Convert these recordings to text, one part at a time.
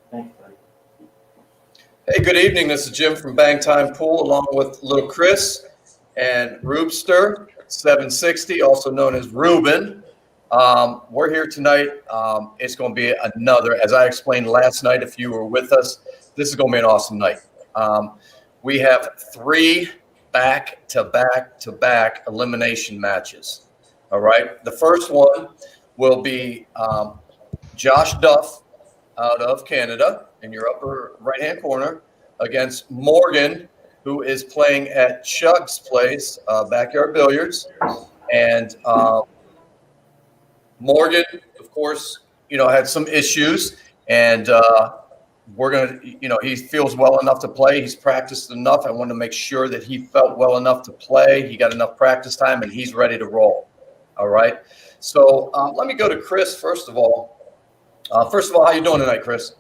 Thanks, buddy. Hey, good evening. This is Jim from Bang Time Pool, along with Little Chris and Rubster 760, also known as Ruben. We're here tonight. It's going to be another, as I explained last night, if you were with us, this is going to be an awesome night. We have 3 back-to-back elimination matches. All right. The first one will be Josh Duff out of Canada in your upper right-hand corner against Morgan, who is playing at Chug's place, Backyard Billiards. And Morgan, of course, had some issues, and we're going to, he feels well enough to play. He's practiced enough. I want to make sure that he felt well enough to play. He got enough practice time, and he's ready to roll. All right. So let me go to Chris, first of all. How you doing tonight, Chris?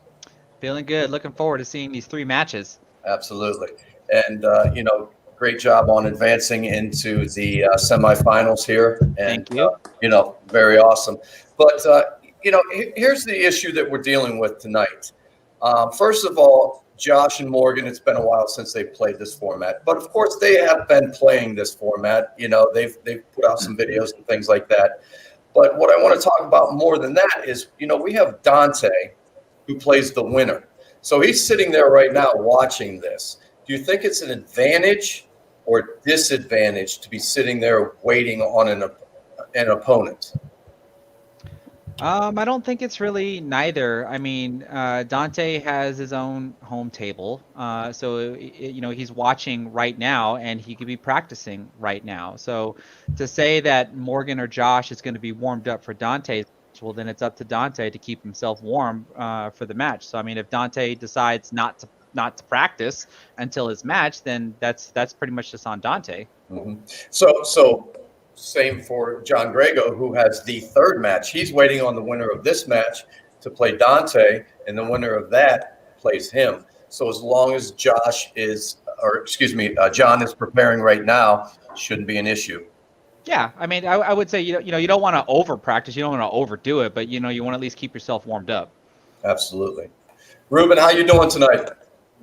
Feeling good. Looking forward to seeing these 3 matches. Absolutely. And, great job on advancing into the semifinals here. And, Thank you. Very awesome. But, here's the issue that we're dealing with tonight. First of all, Josh and Morgan, it's been a while since they played this format. But, of course, they have been playing this format. They've put out some videos and things like that. But what I want to talk about more than that is, we have Dante, who plays the winner. So he's sitting there right now watching this. Do you think it's an advantage or disadvantage to be sitting there waiting on an opponent? I don't think it's really neither. I mean, Dante has his own home table, so he's watching right now, and he could be practicing right now. So to say that Morgan or Josh is going to be warmed up for Dante, well, then it's up to Dante to keep himself warm for the match. So I mean, if Dante decides not to practice until his match, then that's pretty much just on Dante. Mm-hmm. So same for John Griego, who has the 3rd match. He's waiting on the winner of this match to play Dante, and the winner of that plays him. So as long as John is preparing right now, shouldn't be an issue. Yeah, I mean, I would say you don't want to over practice, you don't want to overdo it, but you want to at least keep yourself warmed up. Absolutely. Ruben, how you doing tonight?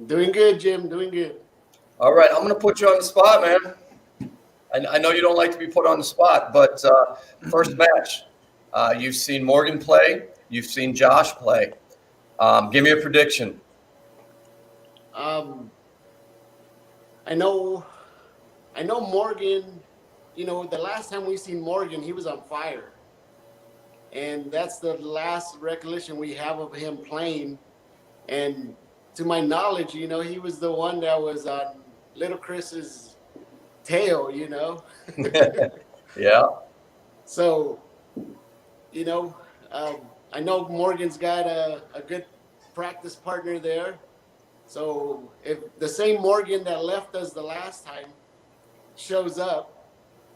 Doing good, Jim. Doing good. All right, I'm going to put you on the spot, man. I know you don't like to be put on the spot, but first match, you've seen Morgan play, you've seen Josh play. Give me a prediction. I know Morgan. The last time we seen Morgan, he was on fire, and that's the last recollection we have of him playing. And to my knowledge, he was the one that was on Little Chris's tail, Yeah. So, I know Morgan's got a good practice partner there. So if the same Morgan that left us the last time shows up,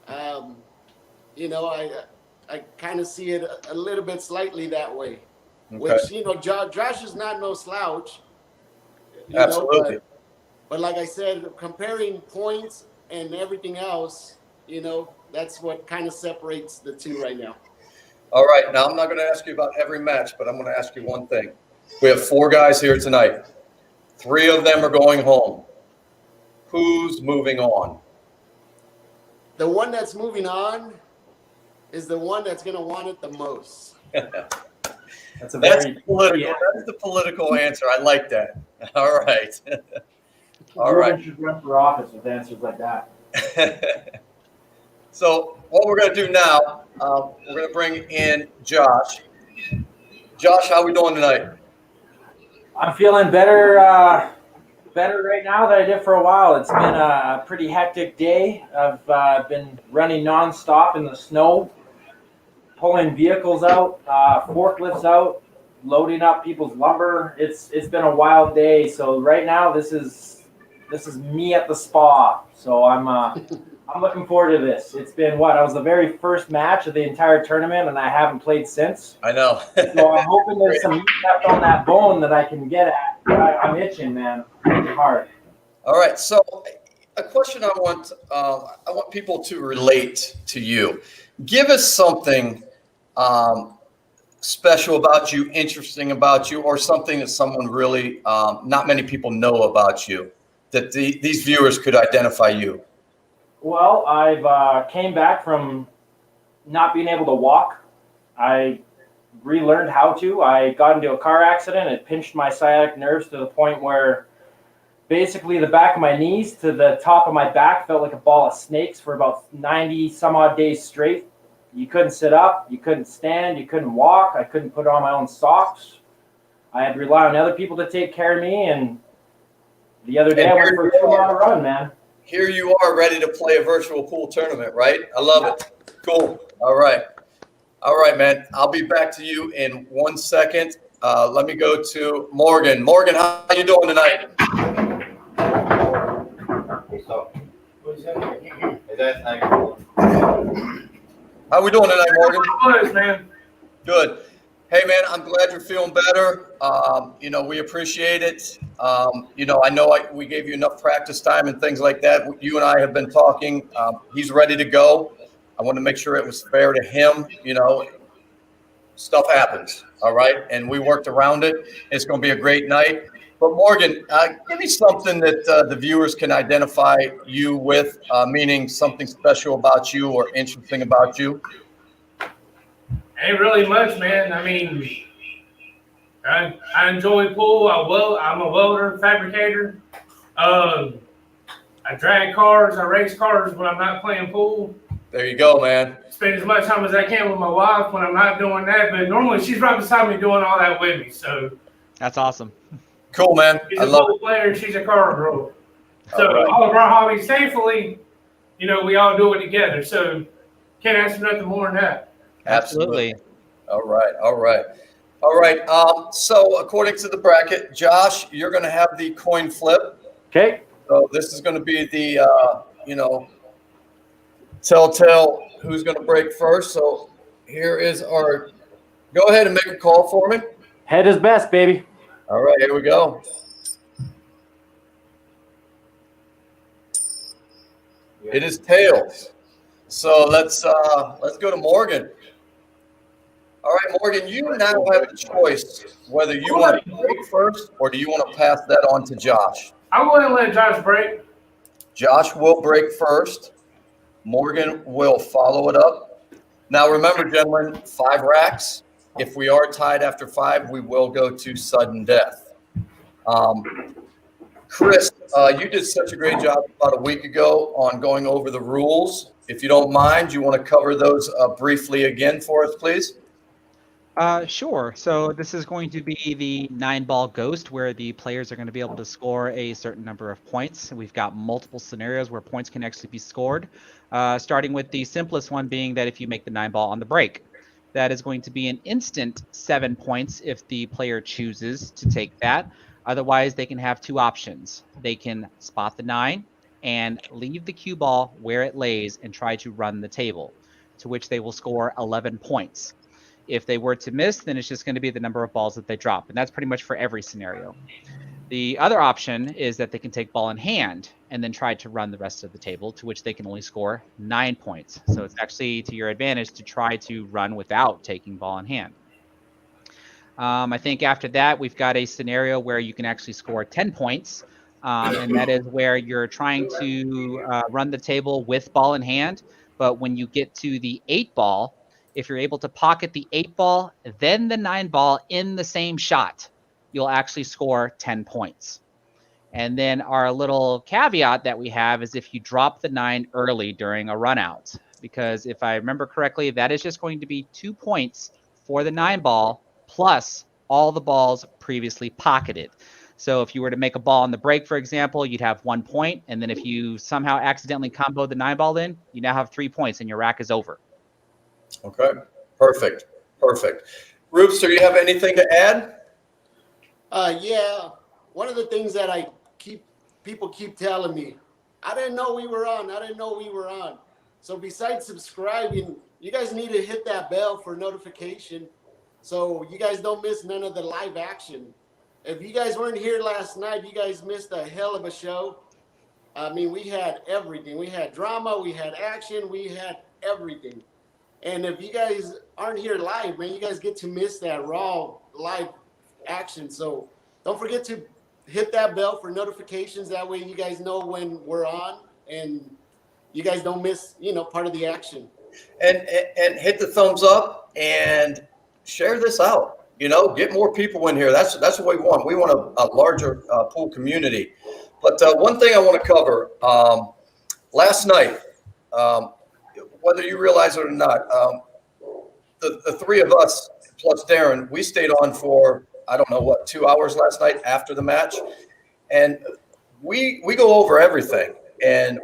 I kind of see it a little bit slightly that way. Okay. Which, Josh is not no slouch. Absolutely. But like I said, comparing points and everything else, that's what kind of separates the 2 right now. All right. Now, I'm not going to ask you about every match, but I'm going to ask you one thing. We have 4 guys here tonight. 3 of them are going home. Who's moving on? The one that's moving on is the one that's going to want it the most. That's political. That's the political answer. I like that. All right. All right. Should run for office with answers like that. So what we're going to do now, we're going to bring in Josh. Josh, how are we doing tonight? I'm feeling better right now than I did for a while. It's been a pretty hectic day. I've been running nonstop in the snow, pulling vehicles out, forklifts out, loading up people's lumber. It's been a wild day. So right now this is me at the spa. So I'm looking forward to this. It's been I was the very first match of the entire tournament, and I haven't played since. I know. So I'm hoping there's some meat left on that bone that I can get at. I'm itching, man. It's hard. All right. So a question I want people to relate to you. Give us something special about you, interesting about you, or something that someone really, not many people know about you, that these viewers could identify you? Well, I've came back from not being able to walk. I relearned how to. I got into a car accident. It pinched my sciatic nerves to the point where basically the back of my knees to the top of my back felt like a ball of snakes for about 90 some odd days straight. You couldn't sit up, you couldn't stand, you couldn't walk. I couldn't put on my own socks. I had to rely on other people to take care of me. And the other day I went for a 2-mile run, man. Here you are, ready to play a virtual pool tournament, right? I love it. Cool. All right, man. I'll be back to you in 1 second. Let me go to Morgan. Morgan, how are you doing tonight? How we doing tonight, Morgan? Good, man. Good. Hey, man, I'm glad you're feeling better. We appreciate it. I know we gave you enough practice time and things like that. You and I have been talking. He's ready to go. I want to make sure it was fair to him. Stuff happens, all right? And we worked around it. It's going to be a great night. But, Morgan, give me something that the viewers can identify you with, meaning something special about you or interesting about you. Ain't really much, man. I mean, I enjoy pool. I'm a welder, fabricator. I drag cars. I race cars when I'm not playing pool. There you go, man. Spend as much time as I can with my wife when I'm not doing that. But normally she's right beside me doing all that with me. So That's awesome. Cool, man. she's a pool player. She's a car girl. So all of our hobbies, thankfully, we all do it together. So can't ask for nothing more than that. Absolutely. All right. So according to the bracket, Josh, you're going to have the coin flip. Okay. So this is going to be the, telltale who's going to break first. So here is our, go ahead and make a call for me. Head is best, baby. All right, here we go. It is tails. So let's go to Morgan. All right, Morgan, you now have a choice whether you want to break first or do you want to pass that on to Josh. I'm going to let Josh break. Josh will break first. Morgan will follow it up. Now, remember, gentlemen, 5 racks. If we are tied after 5, we will go to sudden death. Chris, you did such a great job about a week ago on going over the rules. If you don't mind, you want to cover those briefly again for us, please? Sure. So this is going to be the 9-ball ghost where the players are going to be able to score a certain number of points. We've got multiple scenarios where points can actually be scored, starting with the simplest one being that if you make the 9-ball on the break. That is going to be an instant 7 points if the player chooses to take that. Otherwise, they can have 2 options. They can spot the 9 and leave the cue ball where it lays and try to run the table, to which they will score 11 points. If they were to miss, then it's just going to be the number of balls that they drop. And that's pretty much for every scenario. The other option is that they can take ball in hand and then try to run the rest of the table, to which they can only score 9 points. So it's actually to your advantage to try to run without taking ball in hand. I think after that, we've got a scenario where you can actually score 10 points. And that is where you're trying to run the table with ball in hand. But when you get to the 8-ball, if you're able to pocket the 8-ball, then the 9-ball in the same shot, you'll actually score 10 points. And then our little caveat that we have is if you drop the 9 early during a run out, because if I remember correctly, that is just going to be 2 points for the 9-ball plus all the balls previously pocketed. So if you were to make a ball on the break, for example, you'd have 1 point. And then if you somehow accidentally combo the 9-ball in, you now have 3 points and your rack is over. Okay, perfect. Roops, do you have anything to add? Yeah. One of the things that people keep telling me, I didn't know we were on. So besides subscribing, you guys need to hit that bell for notification so you guys don't miss none of the live action. If you guys weren't here last night, you guys missed a hell of a show. I mean, we had everything. We had drama, we had action, we had everything. And if you guys aren't here live, man, you guys get to miss that raw live action. So don't forget to hit that bell for notifications. That way you guys know when we're on and you guys don't miss, part of the action. And hit the thumbs up and share this out. Get more people in here. That's what we want. We want a larger pool community. But one thing I want to cover, last night, whether you realize it or not, the three of us plus Darren, we stayed on for, I don't know what, 2 hours last night after the match. And we go over everything. And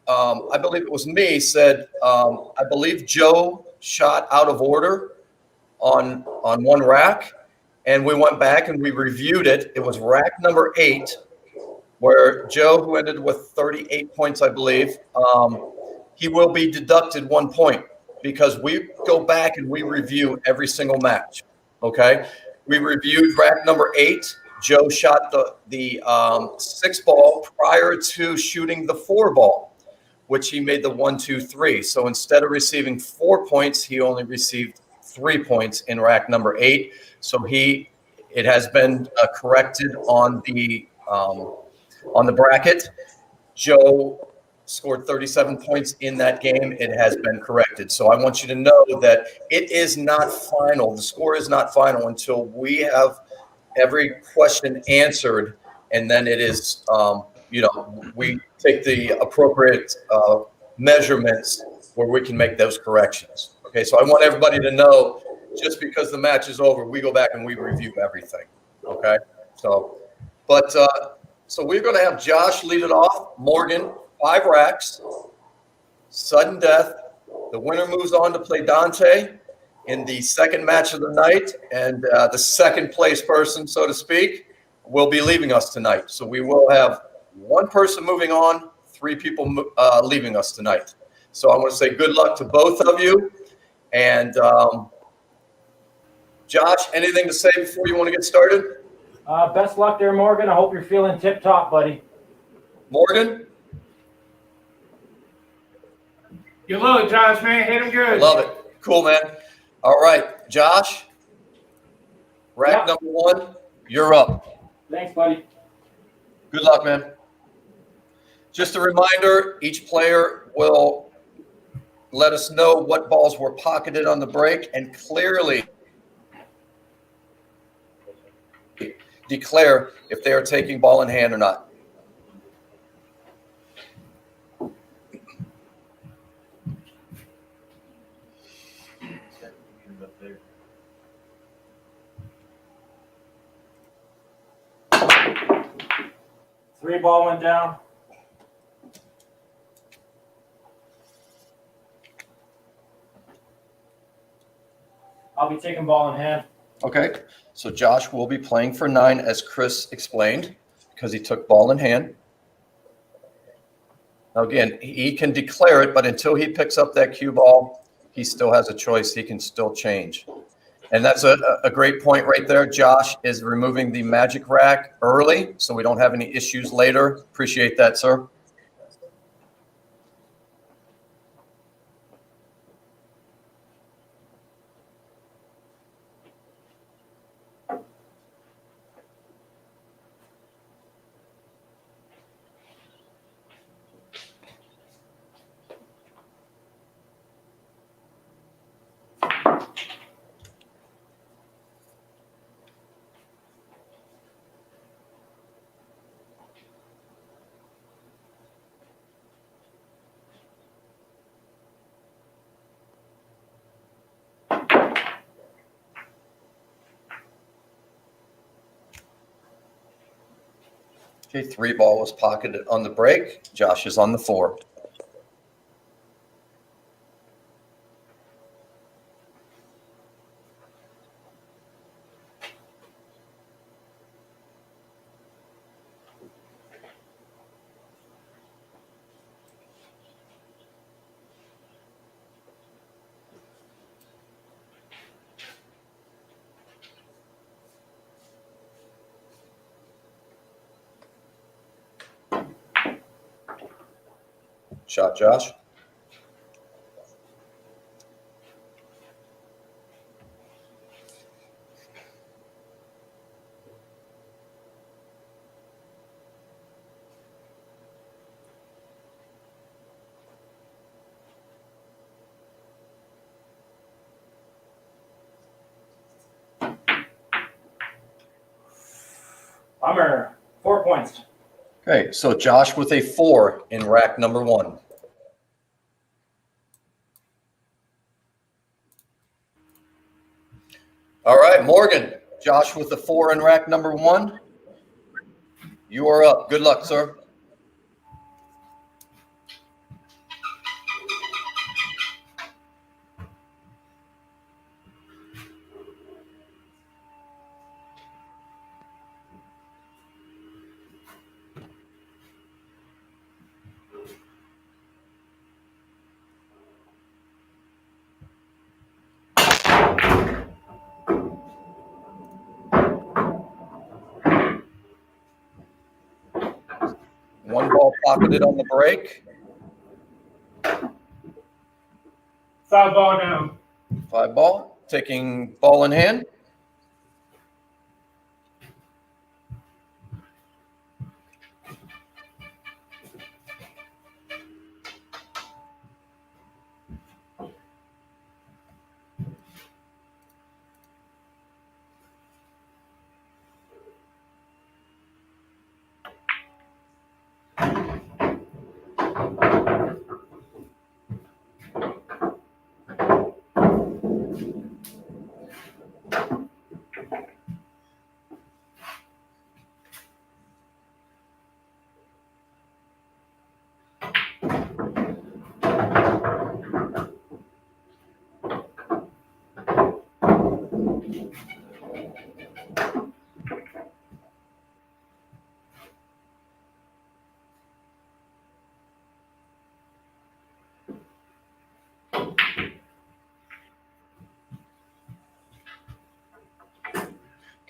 I believe it was me said, I believe Joe shot out of order on one rack. And we went back and we reviewed it. It was rack number 8, where Joe, who ended with 38 points, I believe, he will be deducted 1 point because we go back and we review every single match. Okay. We reviewed rack number 8. Joe shot the 6 ball prior to shooting the 4 ball, which he made the 1, 2, 3. So instead of receiving 4 points, he only received 3 points in rack number 8. So it has been corrected on the bracket. Joe scored 37 points in that game. It has been corrected. So I want you to know that it is not final. The score is not final until we have every question answered, and then it is, we take the appropriate measurements where we can make those corrections. Okay, so I want everybody to know, just because the match is over, we go back and we review everything. Okay, so we're going to have Josh lead it off. Morgan, 5 racks, sudden death. The winner moves on to play Dante in the second match of the night, and the second place person, so to speak, will be leaving us tonight. So we will have 1 person moving on, 3 people leaving us tonight. So I want to say good luck to both of you. And Josh, anything to say before you want to get started? Best luck there, Morgan. I hope you're feeling tip-top, buddy. Morgan? You love it, Josh, man. Hit him good. Love it. Cool, man. All right, Josh, rack number 1, you're up. Thanks, buddy. Good luck, man. Just a reminder, each player will let us know what balls were pocketed on the break and clearly declare if they are taking ball in hand or not. Three ball went down. I'll be taking ball in hand. Okay, so Josh will be playing for 9, as Chris explained, because he took ball in hand. Now, again, he can declare it, but until he picks up that cue ball, he still has a choice. He can still change. And that's a great point right there. Josh is removing the magic rack early, so we don't have any issues later. Appreciate that, sir. Okay, 3 ball was pocketed on the break. Josh is on the 4. Shot, Josh. Bummer. 4 points. Okay, so Josh with a 4 in rack number 1. All right, Morgan. Josh with a 4 in rack number 1. You are up. Good luck, sir. One ball pocketed on the break. 5 ball down. 5 ball. Taking ball in hand.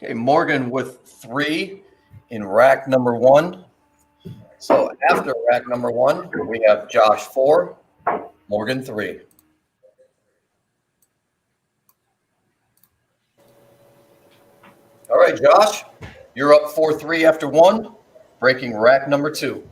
Okay, Morgan with 3 in rack number 1. So after rack number 1, we have Josh 4, Morgan 3. All right, Josh, you're up 4-3 after 1, breaking rack number 2.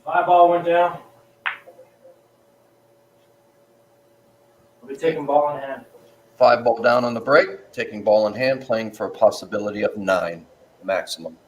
Five ball went down. We'll be taking ball in hand. 5 ball down on the break, taking ball in hand, playing for a possibility of 9 maximum.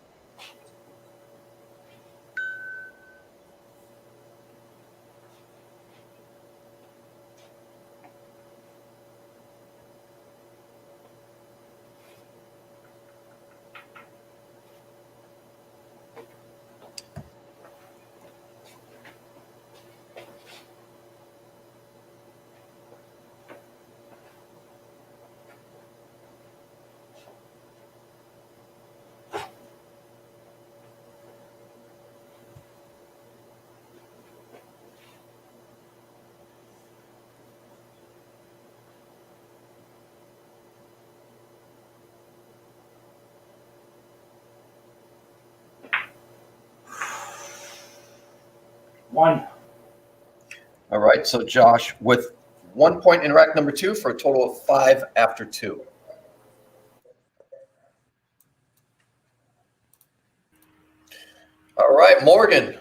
One. All right, so Josh with 1 point in rack number 2 for a total of 5 after 2. All right, Morgan,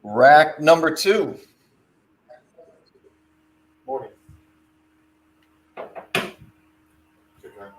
rack number 2. Morgan. Your turn.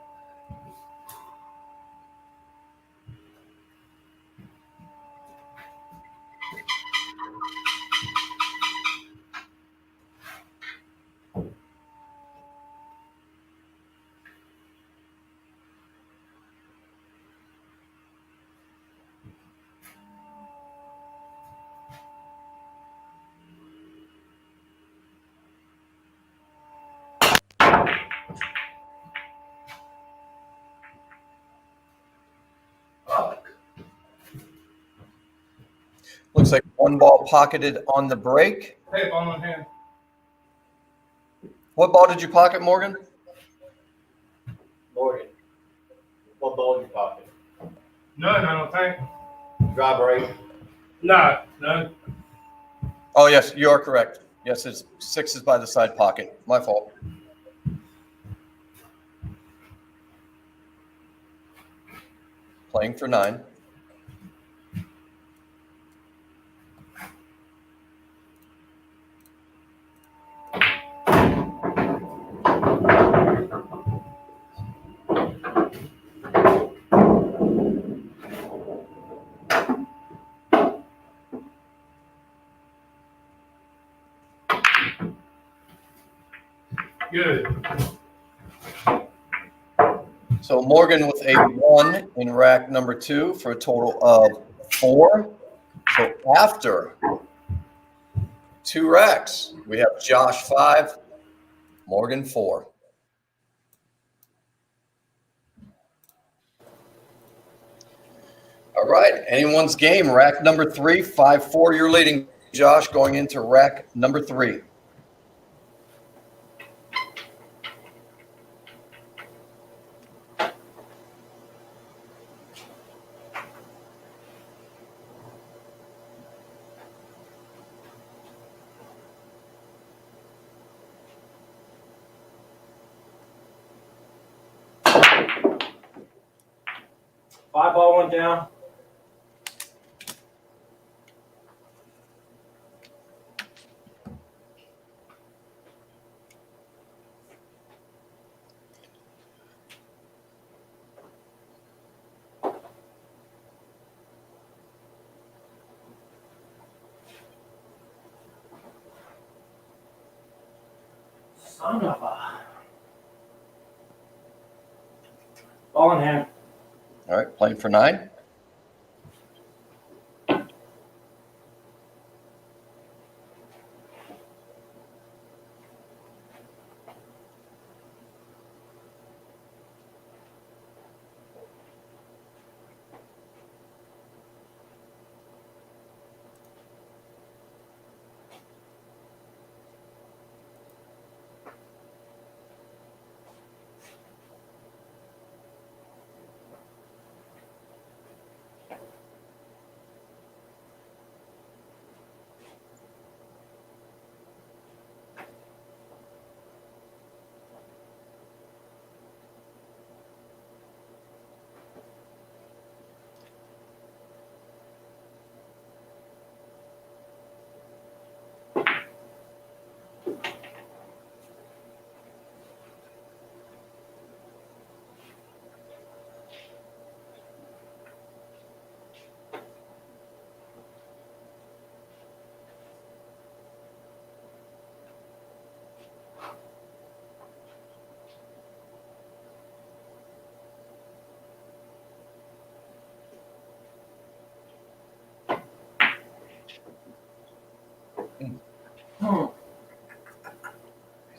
Looks like 1 ball pocketed on the break. Hey, ball in hand. What ball did you pocket, Morgan? Morgan. What ball in your pocket? None, I don't think. Dry break. Nah, none. Oh, yes, you are correct. Yes, it's 6 is by the side pocket. My fault. Playing for 9. Good. So Morgan with a 1 in rack number 2 for a total of 4. So after 2 racks, we have Josh 5, Morgan 4. All right, anyone's game. Rack number 3, 5-4. You're leading, Josh, going into rack number 3. Five ball went down. Son of a. Ball in hand. All right, playing for 9.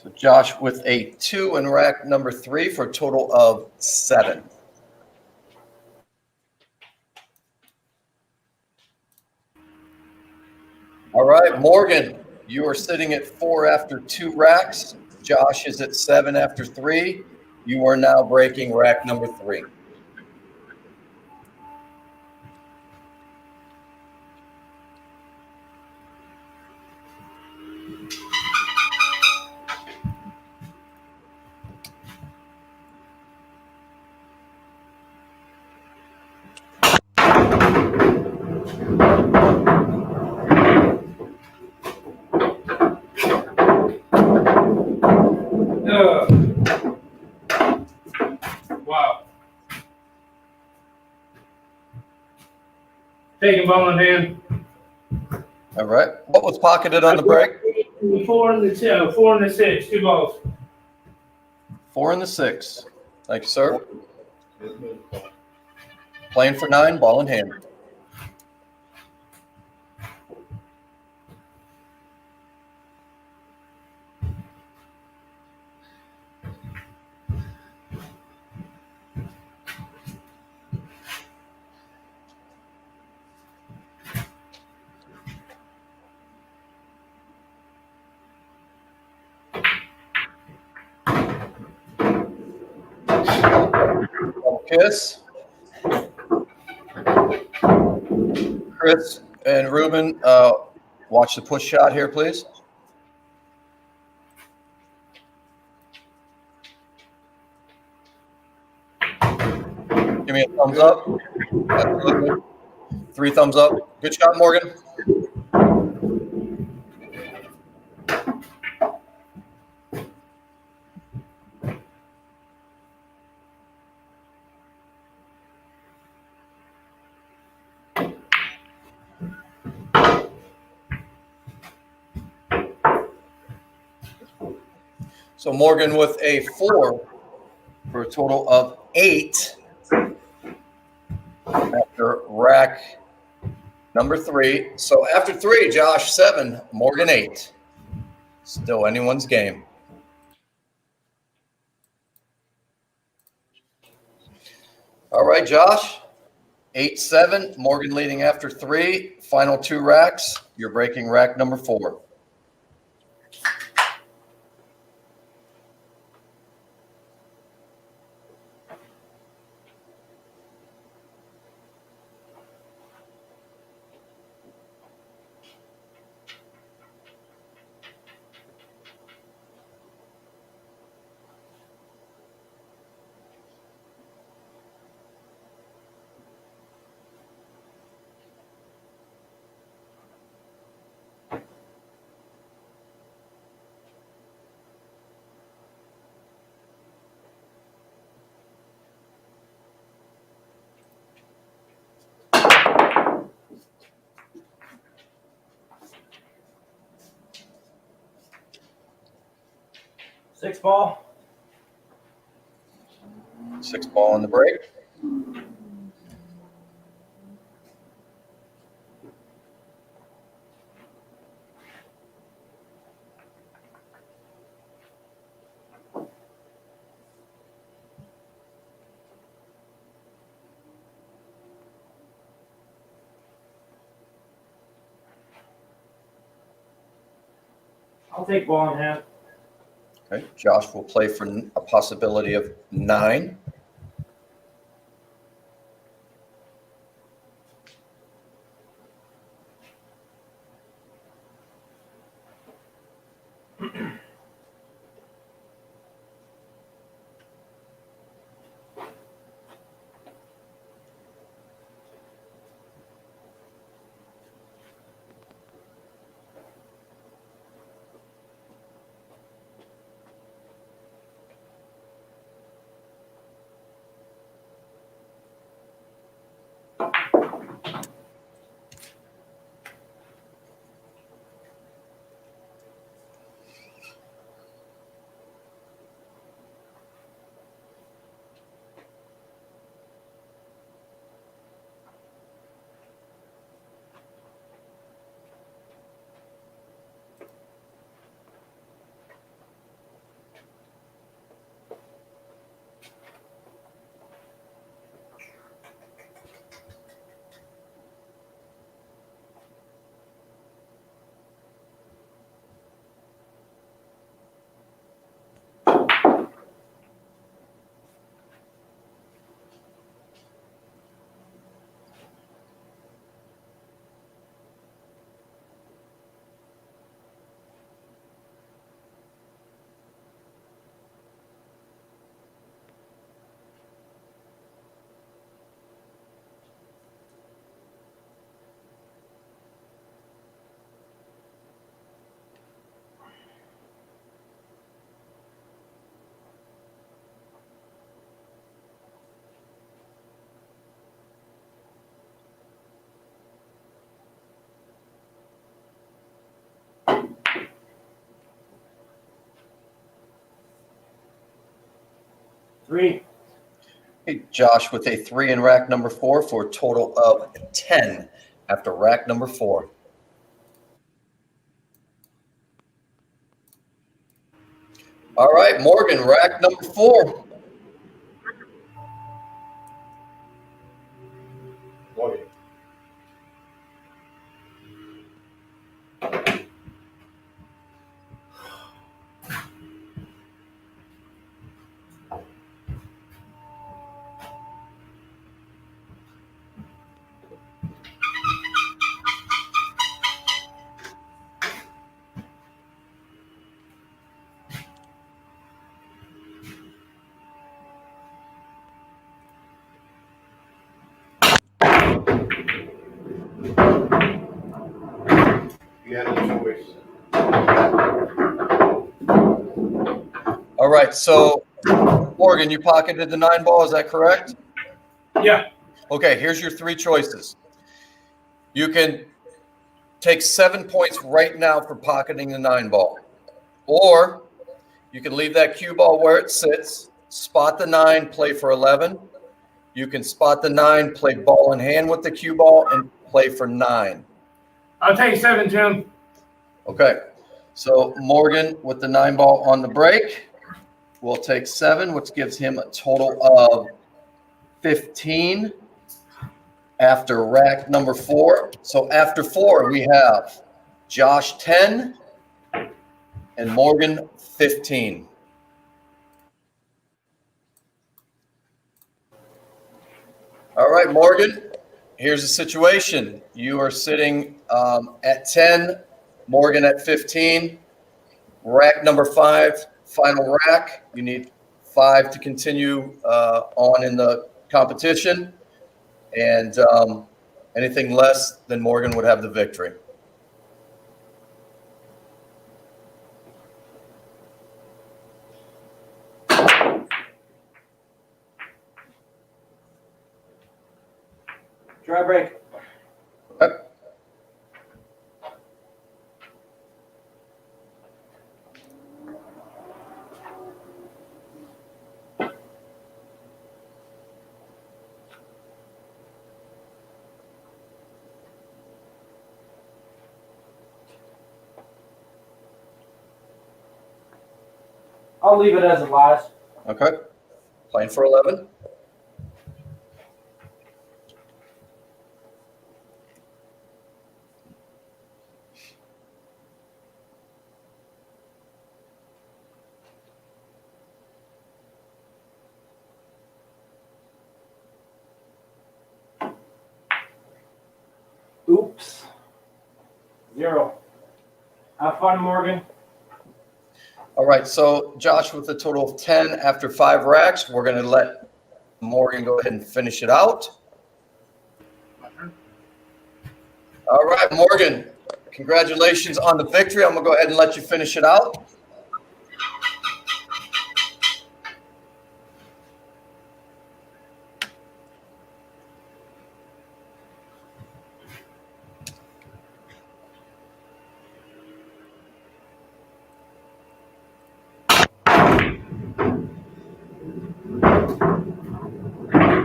So Josh with a 2 in rack number 3 for a total of 7. All right, Morgan, you are sitting at 4 after 2 racks. Josh is at 7 after 3. You are now breaking rack number 3. Wow. Taking ball in hand. All right. What was pocketed on the break? 4 and the 4 and the 6. 2 balls. 4 and the 6. Thank you, sir. Playing for 9, ball in hand. Double kiss. Chris and Ruben, watch the push shot here, please. Give me a thumbs up. Absolutely. 3 thumbs up. Good shot, Morgan. So Morgan with a 4 for a total of 8 after rack number 3. So after 3, Josh 7, Morgan 8. Still anyone's game. All right, Josh. 8-7. Morgan leading after 3. Final 2 racks. You're breaking rack number 4. Six ball. 6 ball in the break. I'll take ball in hand. Okay. Josh will play for a possibility of 9. Three. Okay, Josh with a 3 in rack number 4 for a total of 10 after rack number 4. All right, Morgan, rack number 4. Morgan. All right, so Morgan, you pocketed the 9 ball, is that correct? Yeah. Okay, here's your 3 choices. You can take 7 points right now for pocketing the 9 ball. Or you can leave that cue ball where it sits, spot the 9, play for 11. You can spot the 9, play ball in hand with the cue ball, and play for 9. I'll take 7, Jim. Okay, so Morgan with the 9 ball on the break will take 7, which gives him a total of 15 after rack number 4. So after 4, we have Josh 10 and Morgan 15. All right, Morgan, here's the situation. You are sitting at 10, Morgan at 15. Rack number 5, final rack. You need 5 to continue on in the competition. And anything less than Morgan would have the victory. Dry break. Okay. I'll leave it as it lies. Okay. Playing for 11. Oops. 0. Have fun, Morgan. All right, so Josh with a total of 10 after 5 racks. We're going to let Morgan go ahead and finish it out. All right, Morgan, congratulations on the victory. I'm going to go ahead and let you finish it out.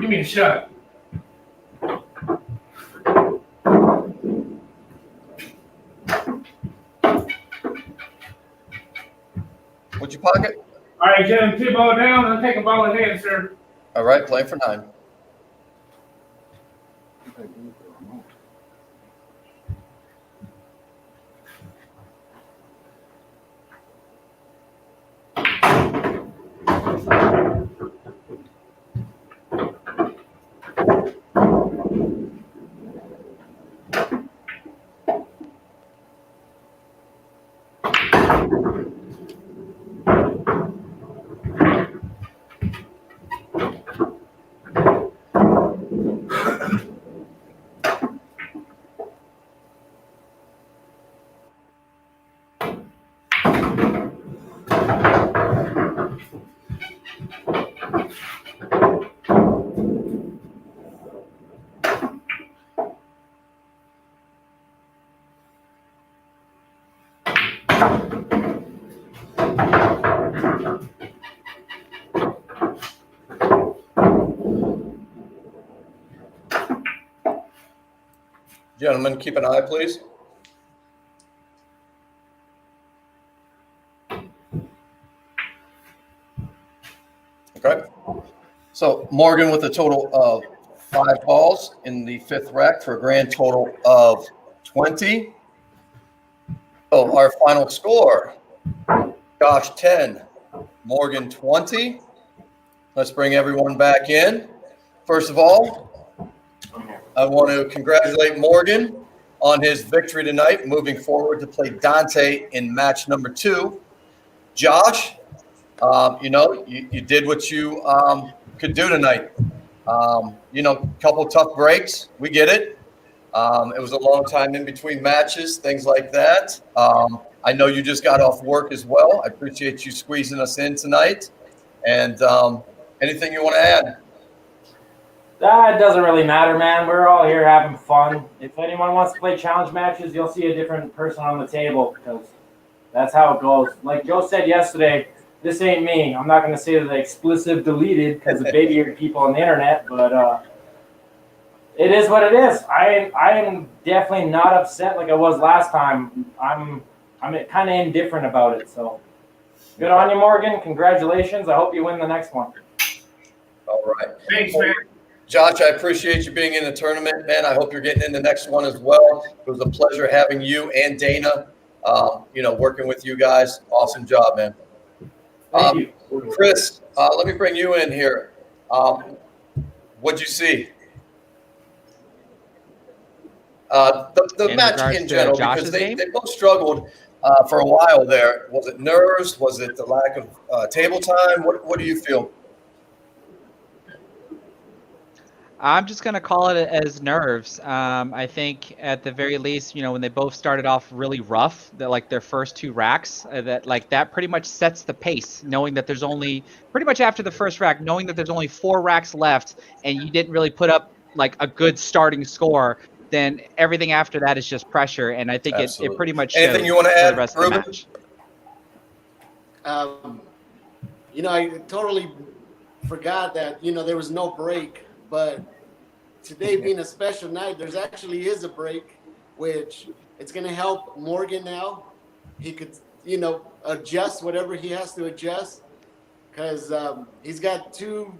Give me a shot. What'd you pocket? All right, Jim, 2 ball down. I'll take a ball in hand, sir. All right, playing for 9. Gentlemen, keep an eye, please. Okay. So Morgan with a total of 5 balls in the 5th rack for a grand total of 20. So our final score, Josh 10, Morgan 20. Let's bring everyone back in. First of all, I want to congratulate Morgan on his victory tonight, moving forward to play Dante in match number 2. Josh, you did what you could do tonight. Couple tough breaks. We get it. It was a long time in between matches, things like that. I know you just got off work as well. I appreciate you squeezing us in tonight. And anything you want to add? It doesn't really matter, man. We're all here having fun. If anyone wants to play challenge matches, you'll see a different person on the table because that's how it goes. Like Joe said yesterday, this ain't me. I'm not going to say the explicit deleted because of baby people on the internet, but it is what it is. I am definitely not upset like I was last time. I'm kind of indifferent about it. So good on you, Morgan. Congratulations. I hope you win the next one. All right. Thanks, man. Josh, I appreciate you being in the tournament, man. I hope you're getting in the next one as well. It was a pleasure having you and Dana, working with you guys. Awesome job, man. Thank you. Chris, let me bring you in here. What'd you see? The In match regards in to general, Josh's because they game? both struggled for a while there. Was it nerves? Was it the lack of table time? What do you feel? I'm just gonna call it as nerves. I think at the very least, when they both started off really rough, that like their first two racks, that pretty much sets the pace. Knowing that there's only pretty much after the first rack, knowing that there's only 4 racks left, and you didn't really put up like a good starting score, then everything after that is just pressure. And I think it Absolutely. pretty much Anything showed you want to for add, the rest Ruben? of the match. I totally forgot that, there was no break, but today being a special night, there's actually is a break, which it's going to help Morgan now. He could, adjust whatever he has to adjust because he's got 2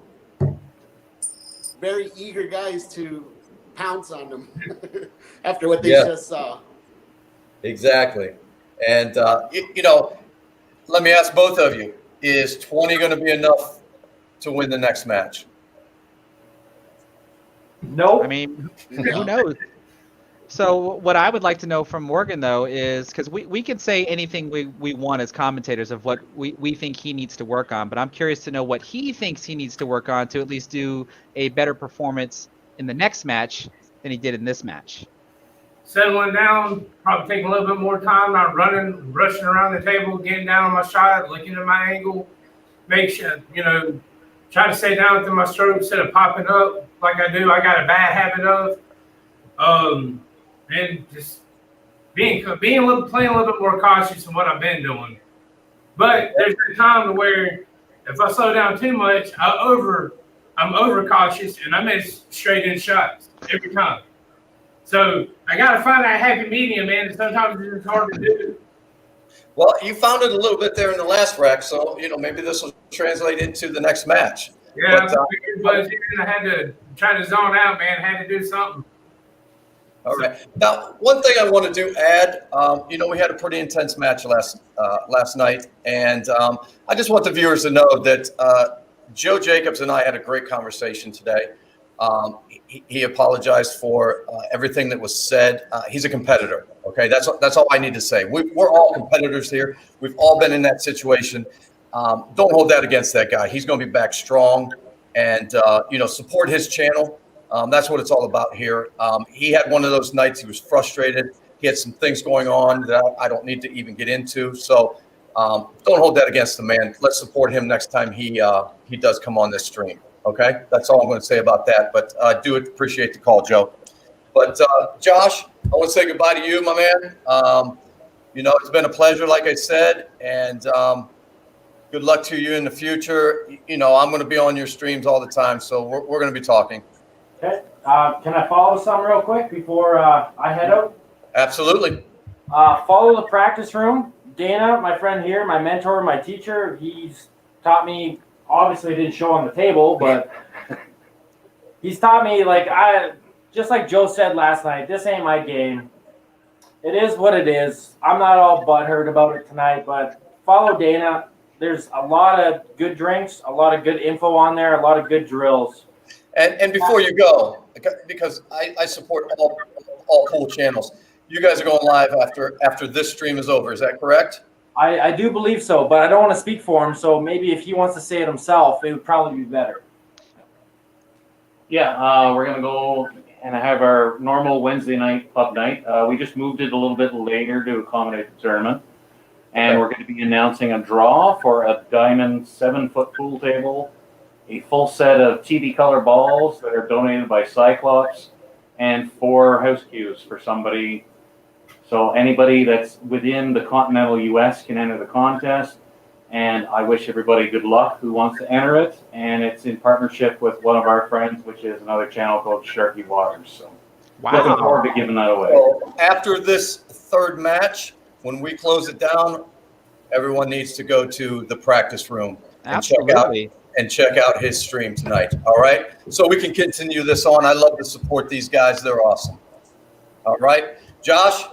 very eager guys to pounce on him after what they just saw. Exactly. And, let me ask both of you, is 20 going to be enough to win the next match? Nope. I mean, who knows? So what I would like to know from Morgan, though, is because we can say anything we want as commentators of what we think he needs to work on, but I'm curious to know what he thinks he needs to work on to at least do a better performance in the next match than he did in this match. Settling down, probably taking a little bit more time, not running, rushing around the table, getting down on my shot, looking at my angle, make sure, try to stay down through my stroke instead of popping up like I do. I got a bad habit of. And just playing a little bit more cautious than what I've been doing. But there's a time to where if I slow down too much, I'm over cautious and I miss straight in shots every time. So I gotta find that happy medium, man. And sometimes it's just hard to do. Well, you found it a little bit there in the last rack, so maybe this will translate into the next match. Yeah, but I had to try to zone out, man. I had to do something. All right. Now, one thing I want to add, we had a pretty intense match last night, and I just want the viewers to know that Joe Jacobs and I had a great conversation today. He apologized for everything that was said. He's a competitor. Okay, that's all I need to say. We're all competitors here. We've all been in that situation. Don't hold that against that guy. He's going to be back strong, and support his channel. That's what it's all about here. He had one of those nights. He was frustrated. He had some things going on that I don't need to even get into. So don't hold that against the man. Let's support him next time he does come on this stream. Okay, that's all I'm going to say about that. But I do appreciate the call, Joe. But Josh, I want to say goodbye to you, my man. It's been a pleasure, like I said, and good luck to you in the future. I'm going to be on your streams all the time, so we're going to be talking. Okay. Can I follow some real quick before I head out? Absolutely. Follow the practice room. Dana, my friend here, my mentor, my teacher, he's taught me, obviously it didn't show on the table, but he's taught me, just like Joe said last night, this ain't my game. It is what it is. I'm not all butthurt about it tonight, but follow Dana. There's a lot of good drinks, a lot of good info on there, a lot of good drills. And before you go, because I support all pool channels, you guys are going live after this stream is over. Is that correct? I do believe so, but I don't want to speak for him. So maybe if he wants to say it himself, it would probably be better. Yeah, we're going to go and have our normal Wednesday night club night. We just moved it a little bit later to accommodate the tournament. And we're going to be announcing a draw for a diamond 7-foot pool table, a full set of TV color balls that are donated by Cyclops, and 4 house cues for somebody. So anybody that's within the continental US can enter the contest. And I wish everybody good luck who wants to enter it. And it's in partnership with one of our friends, which is another channel called Sharky Waters. So looking forward to giving that away. So after this third match, when we close it down, everyone needs to go to the practice room and Absolutely. check out his stream tonight. All right. So we can continue this on. I love to support these guys. They're awesome. All right. Josh,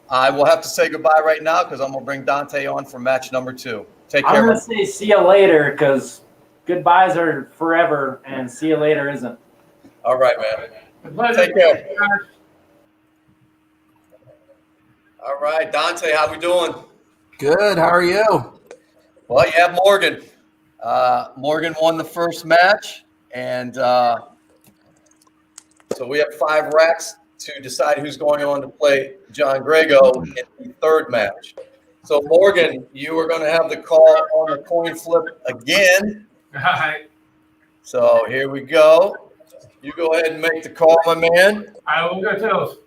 I will have to say goodbye right now because I'm going to bring Dante on for match number 2. Take care. I'm going to say see you later because goodbyes are forever and see you later isn't. All right, man. Take care. All right, Dante, how we doing? Good. How are you? Well, you have Morgan. Morgan won the first match, and so we have 5 racks to decide who's going on to play John Griego in the third match. So, Morgan, you are going to have the call on the coin flip again. All right. So here we go. You go ahead and make the call, my man. I will go tails.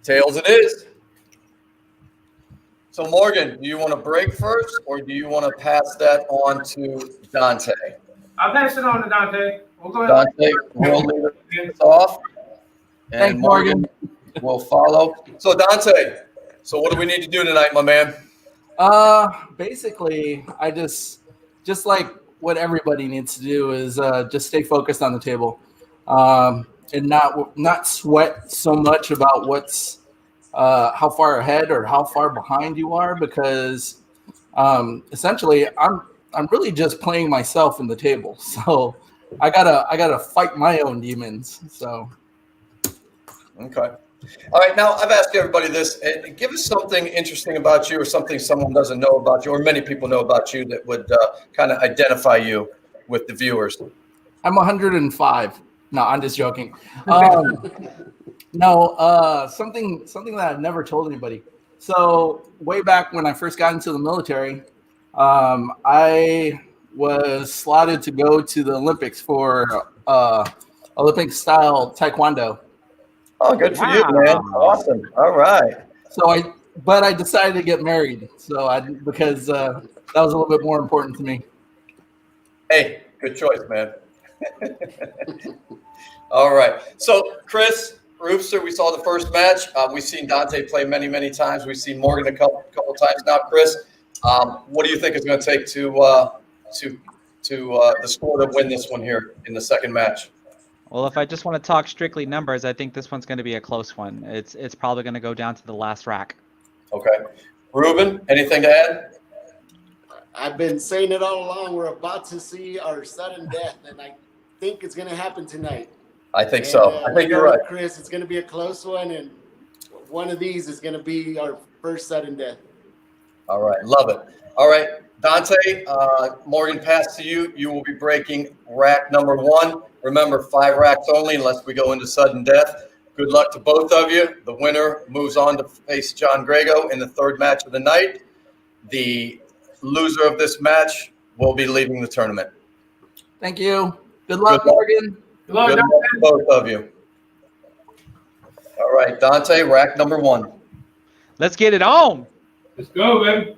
Tails it is. So, Morgan, do you want to break first, or do you want to pass that on to Dante? I'll pass it on to Dante. We'll go ahead. Dante will leave it off, and Thanks, Morgan will follow. So, Dante, so what do we need to do tonight, my man? Basically, I just like what everybody needs to do is just stay focused on the table, and not sweat so much about what's how far ahead or how far behind you are, because essentially I'm really just playing myself in the table. So I gotta fight my own demons. So Okay. All right. Now, I've asked everybody this. And give us something interesting about you, or something someone doesn't know about you, or many people know about you that would kind of identify you with the viewers. I'm 105. No, I'm just joking. Something that I've never told anybody. So way back when I first got into the military, I was slotted to go to the Olympics for Olympic style Taekwondo. Oh, good for you, man. Awesome. All right. So I decided to get married. Because that was a little bit more important to me. Hey, good choice, man. All right. So, Chris Roofster, we saw the first match. We've seen Dante play many, many times. We've seen Morgan a couple times now. Chris, what do you think it's going to take to the score to win this one here in the second match? Well, if I just want to talk strictly numbers, I think this one's going to be a close one. It's probably going to go down to the last rack. Okay. Ruben, anything to add? I've been saying it all along. We're about to see our sudden death, and I think it's going to happen tonight. I think so. I think you're right. Chris, it's going to be a close one, and one of these is going to be our first sudden death. All right. Love it. All right. Dante, Morgan, pass to you. You will be breaking rack number 1. Remember, 5 racks only unless we go into sudden death. Good luck to both of you. The winner moves on to face John Griego in the third match of the night. The loser of this match will be leaving the tournament. Thank you. Good luck, Morgan. Good luck to both of you. All right, Dante, rack number 1. Let's get it on. Let's go, baby.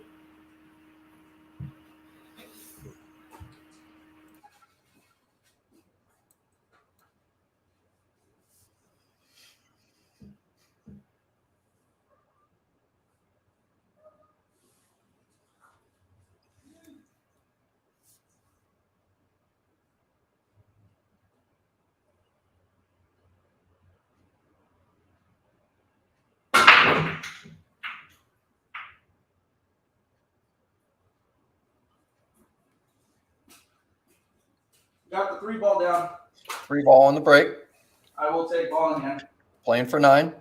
Got the 3 ball down. 3 ball on the break. I will take ball in hand. Playing for 9.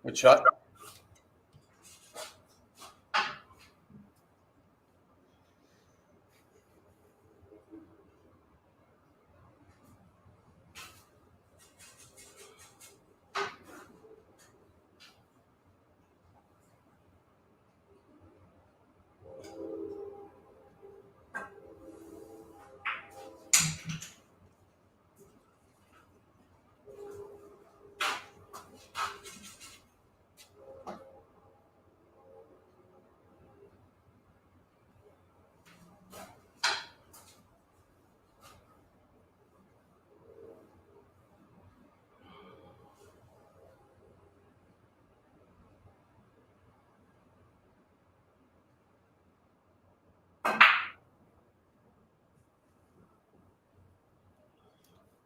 Good shot.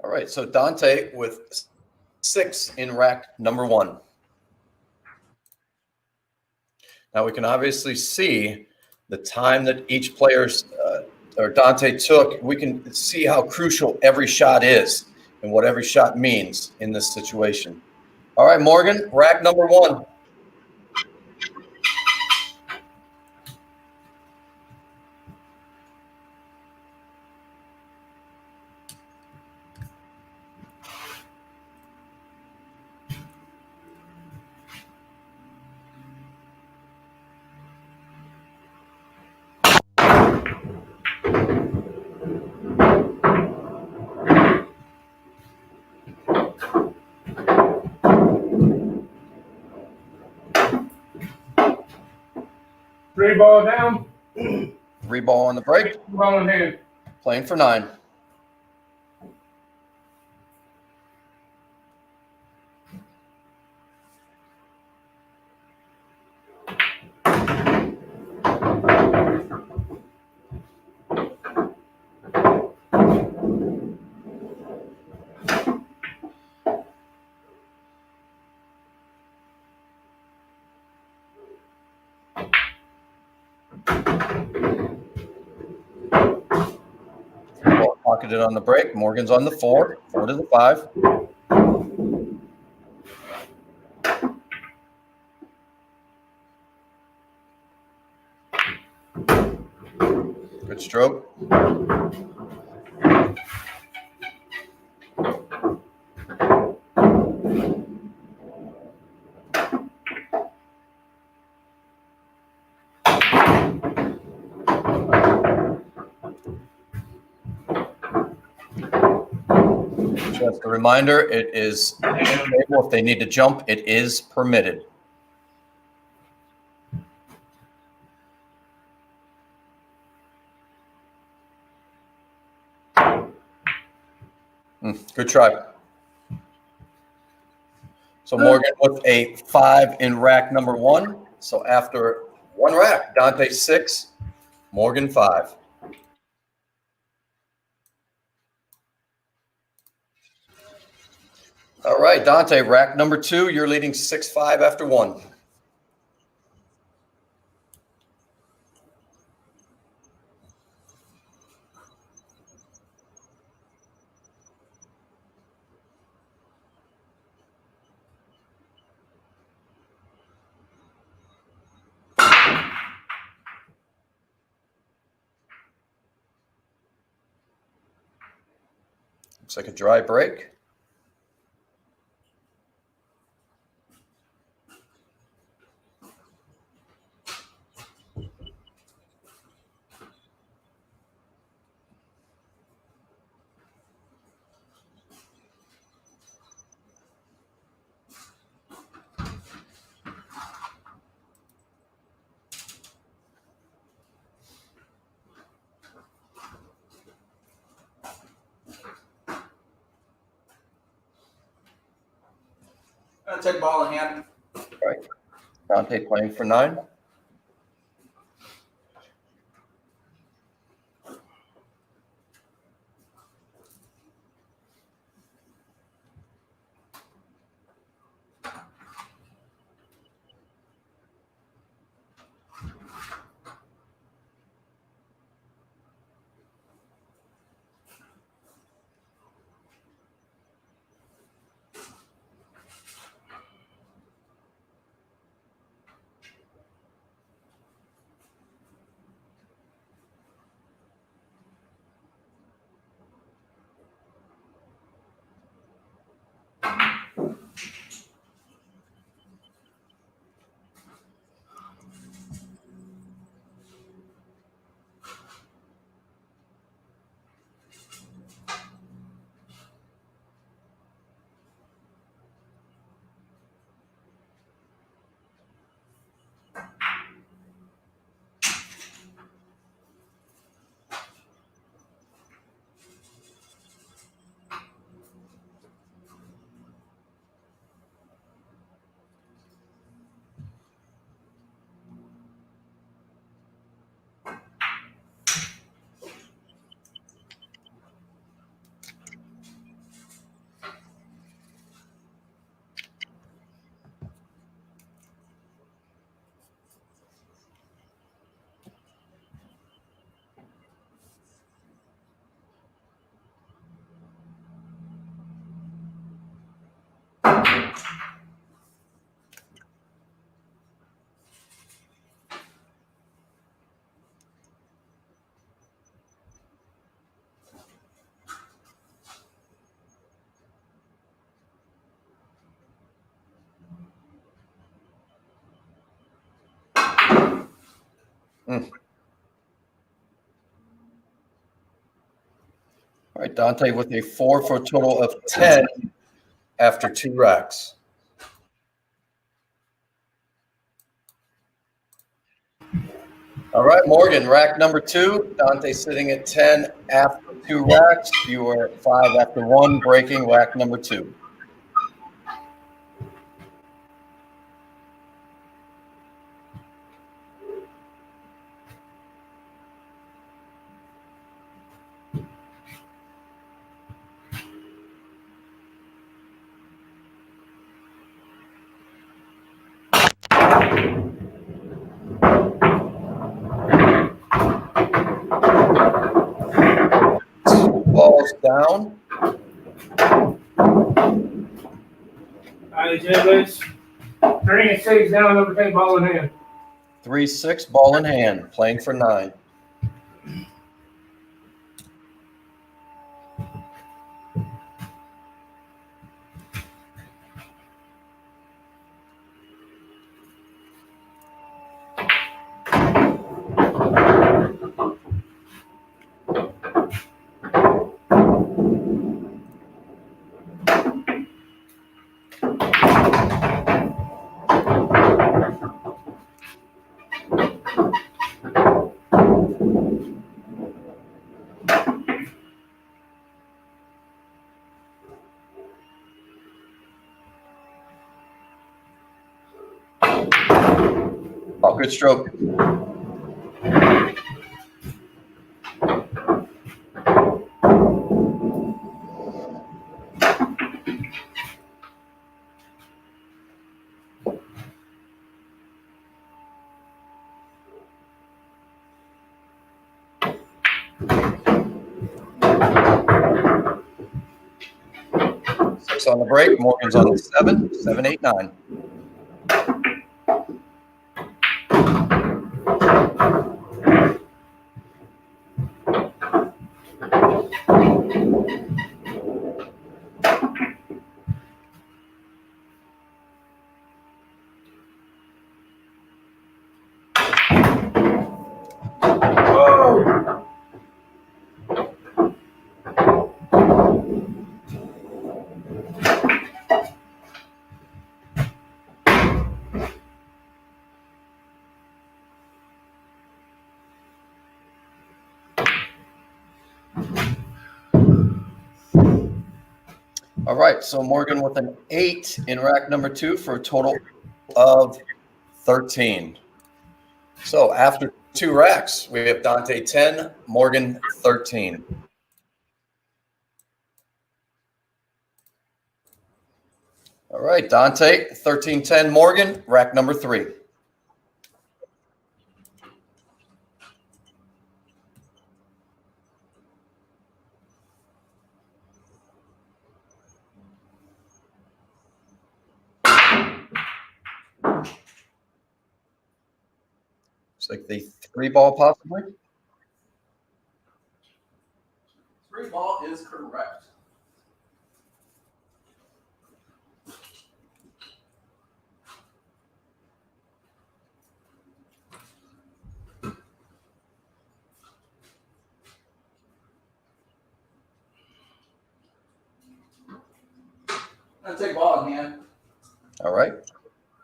All right, so Dante with 6 in rack number 1. Now we can obviously see the time that each player's or Dante took. We can see how crucial every shot is and what every shot means in this situation. All right, Morgan, rack number 1. Three ball down. 3 ball on the break, Ball in hand. playing for 9. Pocketed on the break. Morgan's on the 4. 4 to the 5. Good stroke. Just a reminder, it is if they need to jump, it is permitted. Good try. So Morgan with a 5 in rack number 1. So after 1 rack, Dante 6, Morgan 5. All right, Dante, rack number 2. You're leading 6-5 after 1. Looks like a dry break. I'll take ball in hand. All right, Dante playing for 9. All right, Dante with a 4 for a total of 10 after 2 racks. All right, Morgan, rack number 2. Dante sitting at 10 after 2 racks. You are at 5 after 1, breaking rack number 2. Balls down. All right, gentlemen. 3 and 6 down, number 10, ball in hand. 3-6, ball in hand, playing for 9. Oh, good stroke. on the break. Morgan's on the 7, 7, 8, 9. All right, so Morgan with an 8 in rack number 2 for a total of 13. So after 2 racks, we have Dante 10, Morgan 13. All right, Dante 13-10, Morgan, rack number 3. Looks like the 3 ball possibly. 3 ball is correct. I'm gonna take ball in hand. All right,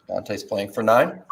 Dante's playing for 9.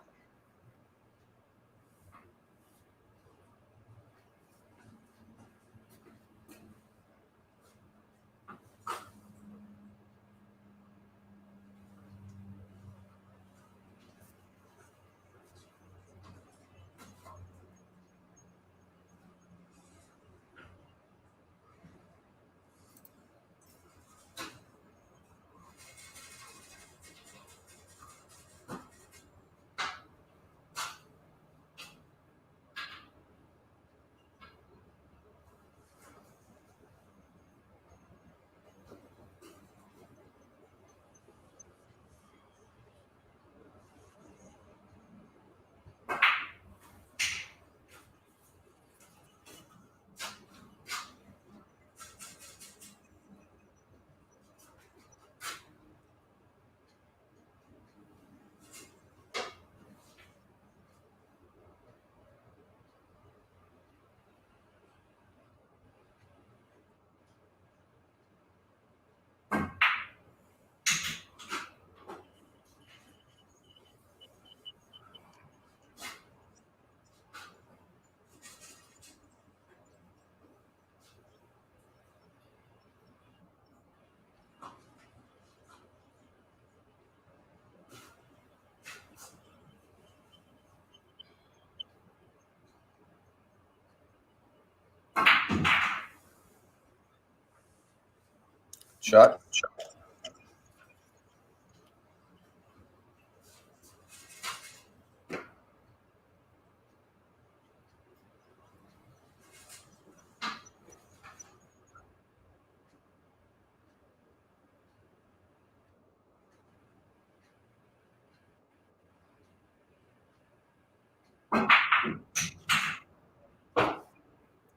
Shot.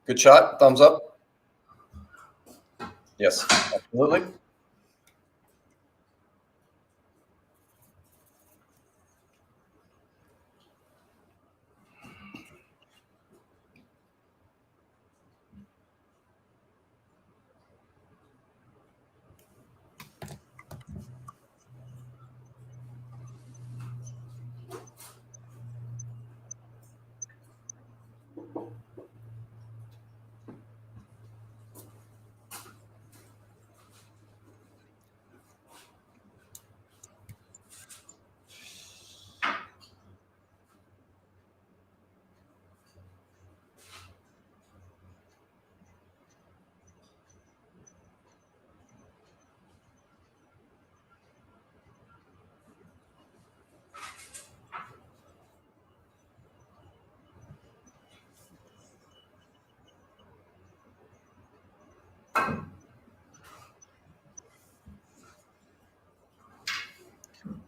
Good shot. Thumbs up. Yes, absolutely.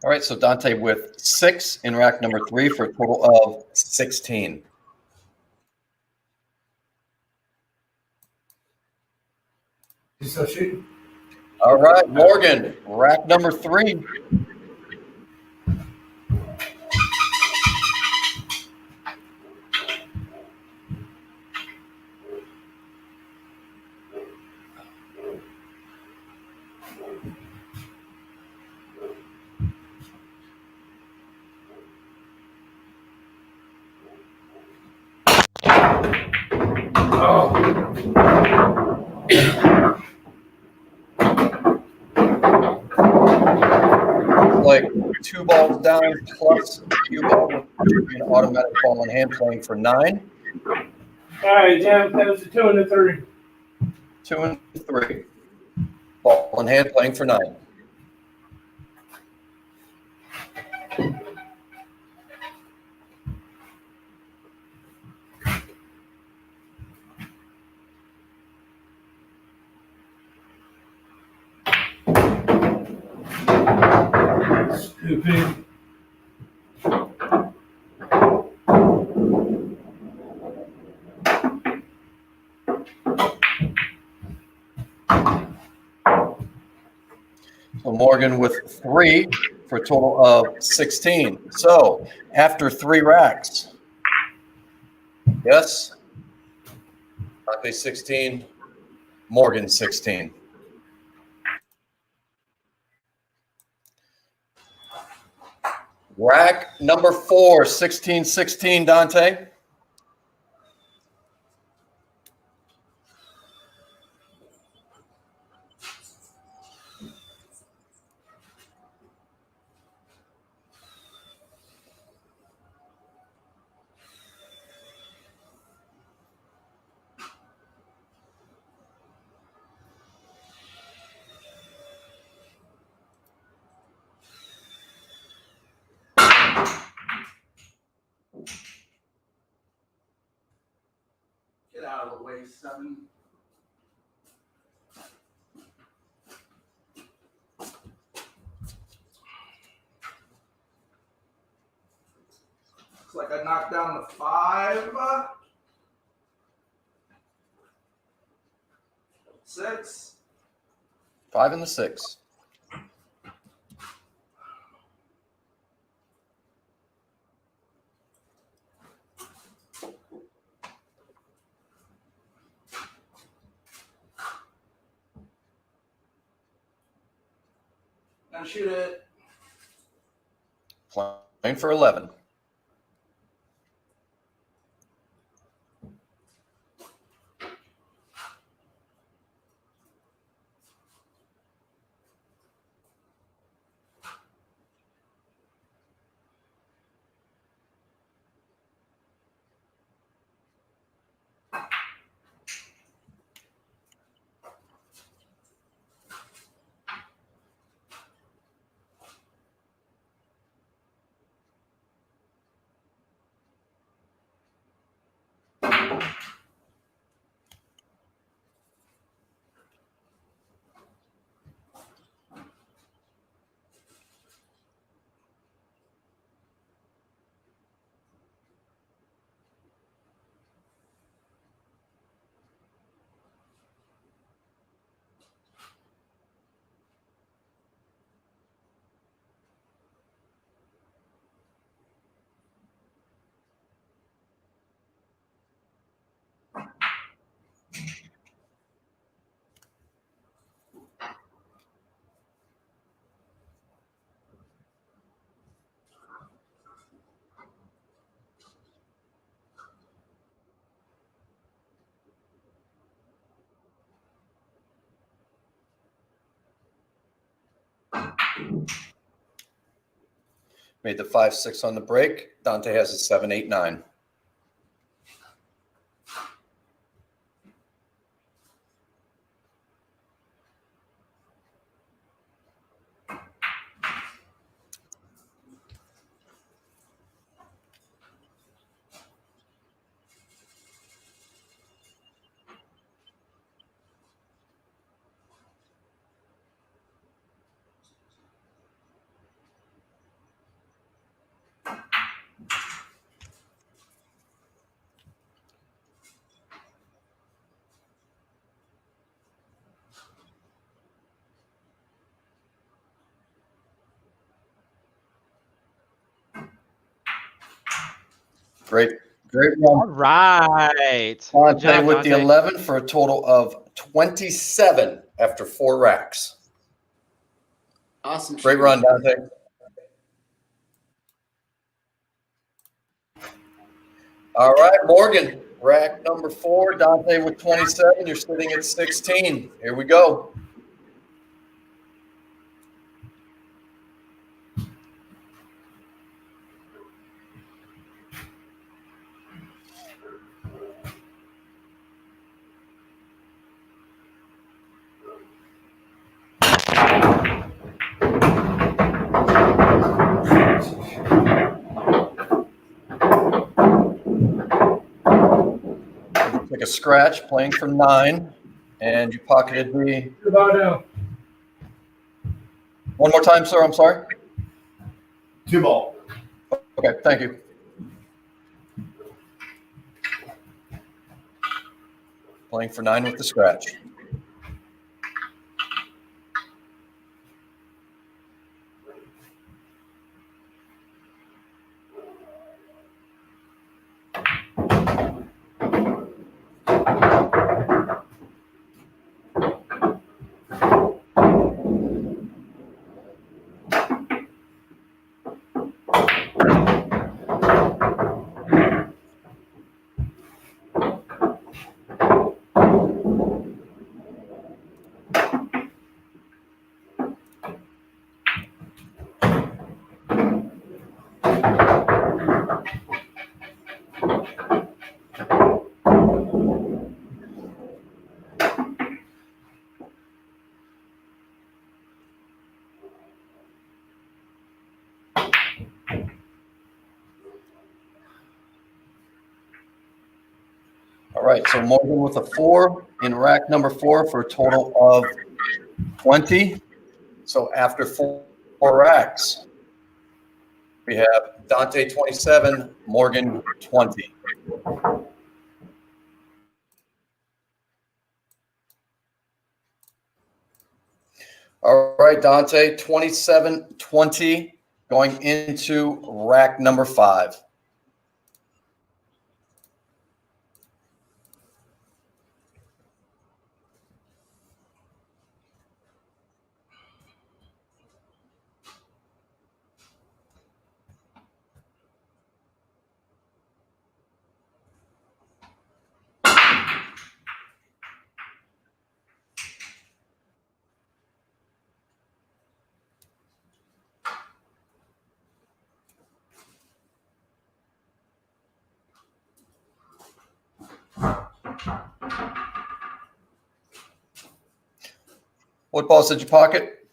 All right, so Dante with 6 in rack number 3 for a total of 16. You still shooting? All right, Morgan, rack number 3. Like 2 balls down plus cue ball with an automatic ball in hand playing for 9. All right, Jim. That was a 2 and a 3. 2 and 3. Ball in hand playing for 9. Stupid. So Morgan with 3 for a total of 16. So after 3 racks, yes, Dante 16, Morgan 16. Rack number 4, 16-16, Dante. Get out of the way, 7. Looks like I knocked down the 5. 6. 5 and the 6. Gonna shoot it. Playing for 11. Made the 5-6 on the break. Dante has a 7-8-9. Great All run. right. Good Dante job, with the Dante. 11 for a total of 27 after 4 racks. Awesome. Great shooting. run, Dante. All right, Morgan, rack number 4, Dante with 27. You're sitting at 16. Here we go. Take a scratch, playing for 9, and you pocketed the. About now. One more time, sir. I'm sorry. 2 ball. Okay, thank you. Playing for 9 with the scratch. All right, so Morgan with a 4 in rack number 4 for a total of 20. So after 4 racks, we have Dante 27, Morgan 20. All right, Dante 27-20 going into rack number 5. What balls did you pocket?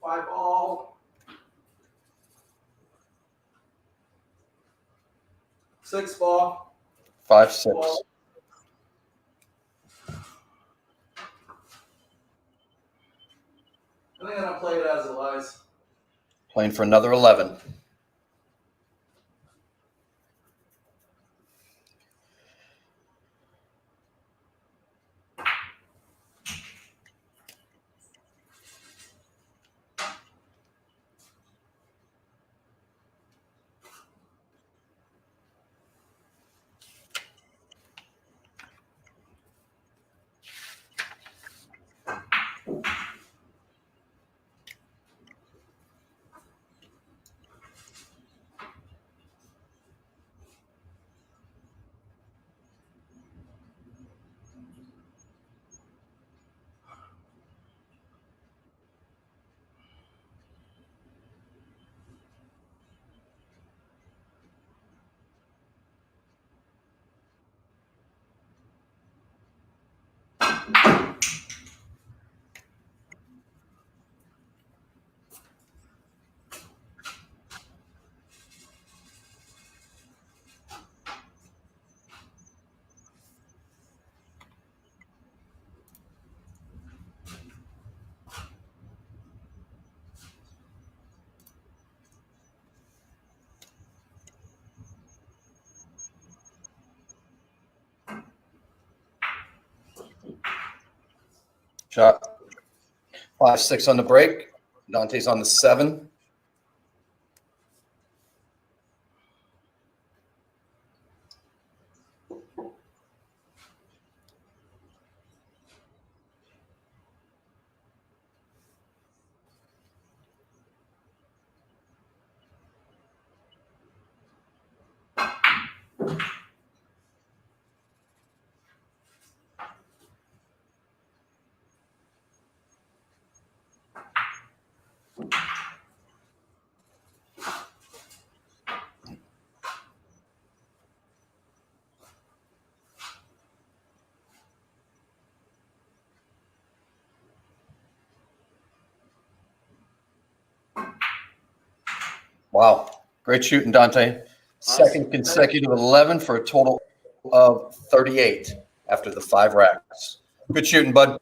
5 ball. 6 ball. 5, 6. Ball. I think I'm gonna play it as it lies. Playing for another 11. Shot 5, 6 on the break. Dante's on the 7. Wow. Great shooting, Dante. Second consecutive 11 for a total of 38 after the 5 racks. Good shooting, bud.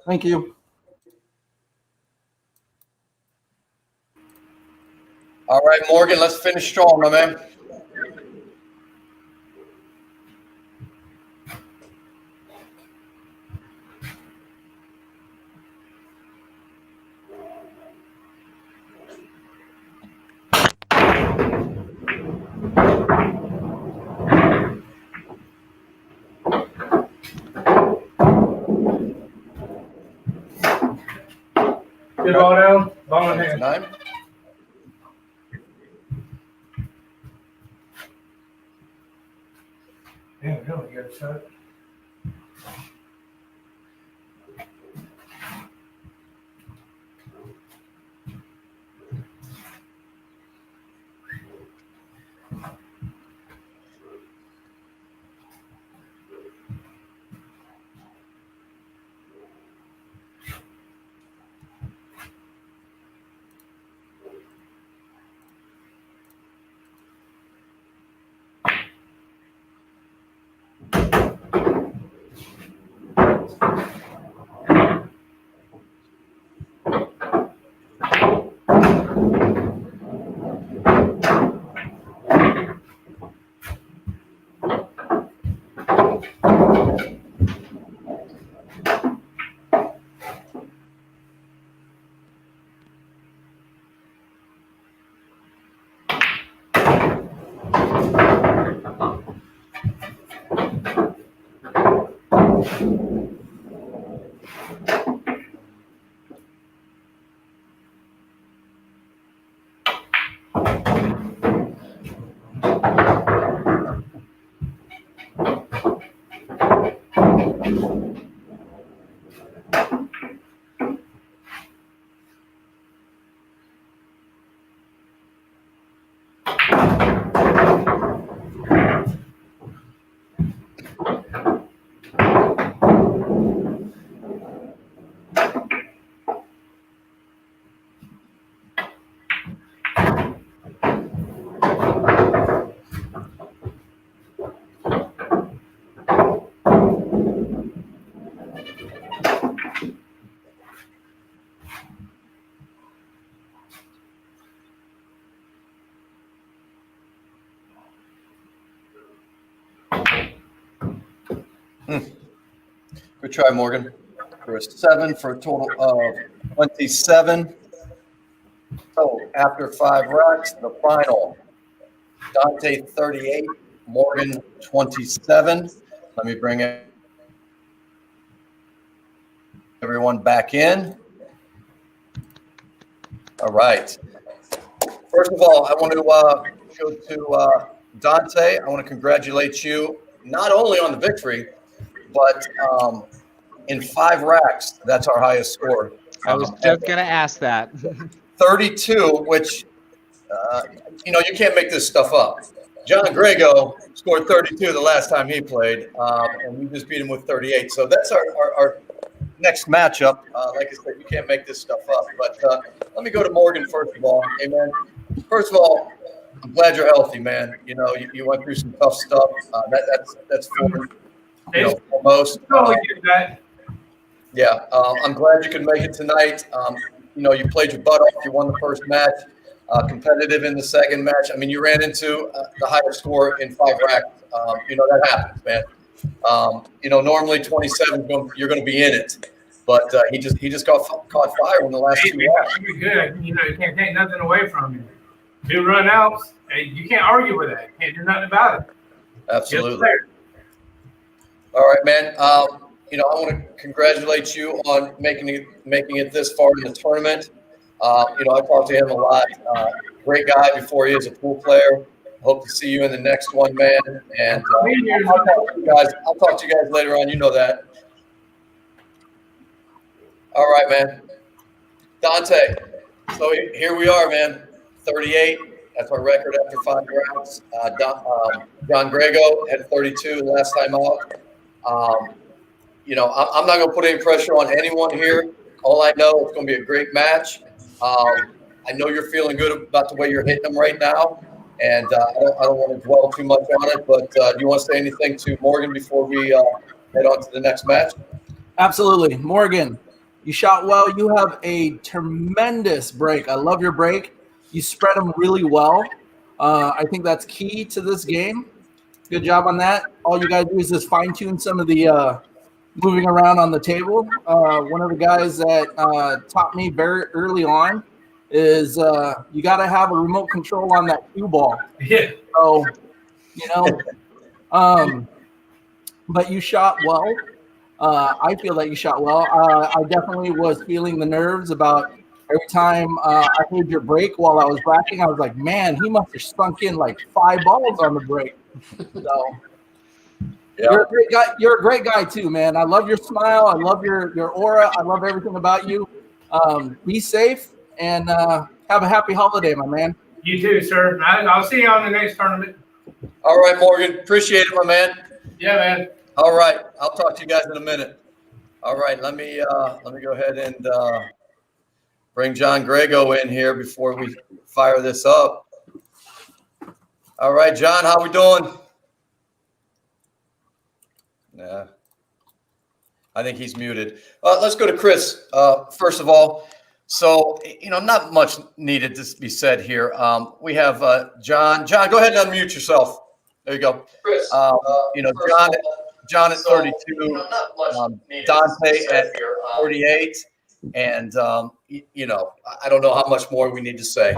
Thank you. All right, Morgan, let's finish strong, my man. Good ball down, ball in hand. 9. Damn, really good shot. Good try, Morgan. For a 7 for a total of 27. So after 5 racks, the final. Dante 38, Morgan 27. Let me bring everyone back in. All right. First of all, I want to go to Dante. I want to congratulate you not only on the victory, but in 5 racks. That's our highest score. I was just going to ask that. 32, which, you can't make this stuff up. John Griego scored 32 the last time he played, and we just beat him with 38. So that's our next matchup. Like I said, you can't make this stuff up. But let me go to Morgan first of all. Hey, man. First of all, I'm glad you're healthy, man. You went through some tough stuff. That's foremost. Totally get that. Yeah, I'm glad you could make it tonight. You played your butt off. You won the first match. Competitive in the second match. I mean, you ran into the highest score in 5 racks. That happens, man. Normally 27, you're going to be in it, but he just caught fire in the last 2 racks. You're good. You can't take nothing away from you. 2 run outs. You can't argue with that. You can't do nothing about it. Absolutely. All right, man. I want to congratulate you on making it this far in the tournament. I talked to him a lot. Great guy before he is a pool player. Hope to see you in the next one, man. And I'll talk to you guys later on. You know that. All right, man. Dante. So here we are, man. 38. That's our record after 5 rounds. John Griego had 32 last time out. I'm not going to put any pressure on anyone here. All I know, it's going to be a great match. I know you're feeling good about the way you're hitting them right now, and I don't want to dwell too much on it, but do you want to say anything to Morgan before we head on to the next match? Absolutely. Morgan, you shot well. You have a tremendous break. I love your break. You spread them really well. I think that's key to this game. Good job on that. All you got to do is just fine-tune some of the moving around on the table. One of the guys that taught me very early on is you got to have a remote control on that cue ball. Yeah. So, but you shot well. I feel that you shot well. I definitely was feeling the nerves about every time I heard your break while I was racking. I was like, man, he must have sunk in like 5 balls on the break. So yeah. You're a great guy. You're a great guy too, man. I love your smile. I love your aura. I love everything about you. Be safe and have a happy holiday, my man. You too, sir. I'll see you on the next tournament. All right, Morgan. Appreciate it, my man. Yeah, man. All right. I'll talk to you guys in a minute. All right. Let me go ahead and bring John Griego in here before we fire this up. All right, John, how we doing? Yeah, I think he's muted. Let's go to Chris. First of all, so, not much needed to be said here. We have John. John, go ahead and unmute yourself. There you go. Chris, John at 32, Dante at 48. And, I don't know how much more we need to say.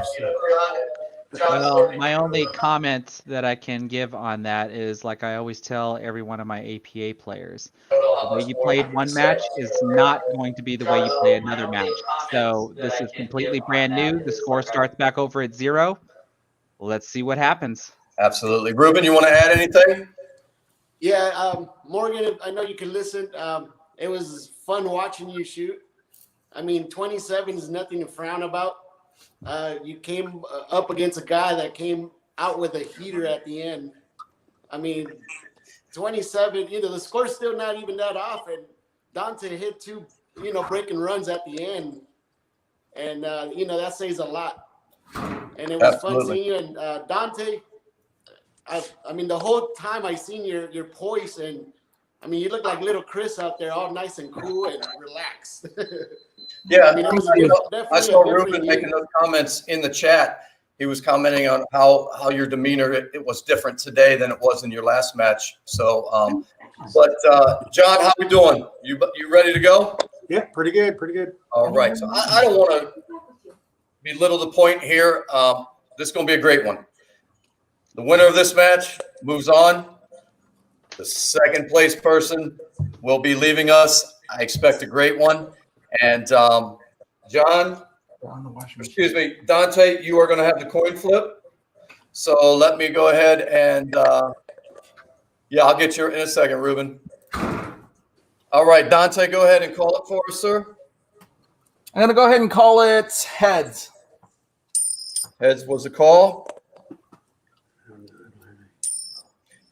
Well, my only comment that I can give on that is, like I always tell every one of my APA players, the way you played one match is not going to be the way you play another match. So this is completely brand new. The score starts back over at 0. Let's see what happens. Absolutely. Ruben, you want to add anything? Yeah, Morgan, I know you can listen. It was fun watching you shoot. I mean, 27 is nothing to frown about. You came up against a guy that came out with a heater at the end. I mean, 27, the score's still not even that off. And Dante hit 2, breaking runs at the end. And, that says a lot. And it was Absolutely. fun seeing you. And Dante, I mean, the whole time I seen your poise, and, I mean, you look like little Chris out there, all nice and cool and relaxed. Yeah, I mean, I saw Ruben making those comments in the chat. He was commenting on how your demeanor it was different today than it was in your last match. So, but John, how we doing? You ready to go? Yeah, pretty good, pretty good. All right. So I don't want to belittle the point here. This is going to be a great one. The winner of this match moves on. The second place person will be leaving us. I expect a great one. And Dante, you are going to have the coin flip. So let me go ahead and, I'll get you in a second, Ruben. All right, Dante, go ahead and call it for us, sir. I'm going to go ahead and call it heads. Heads was the call.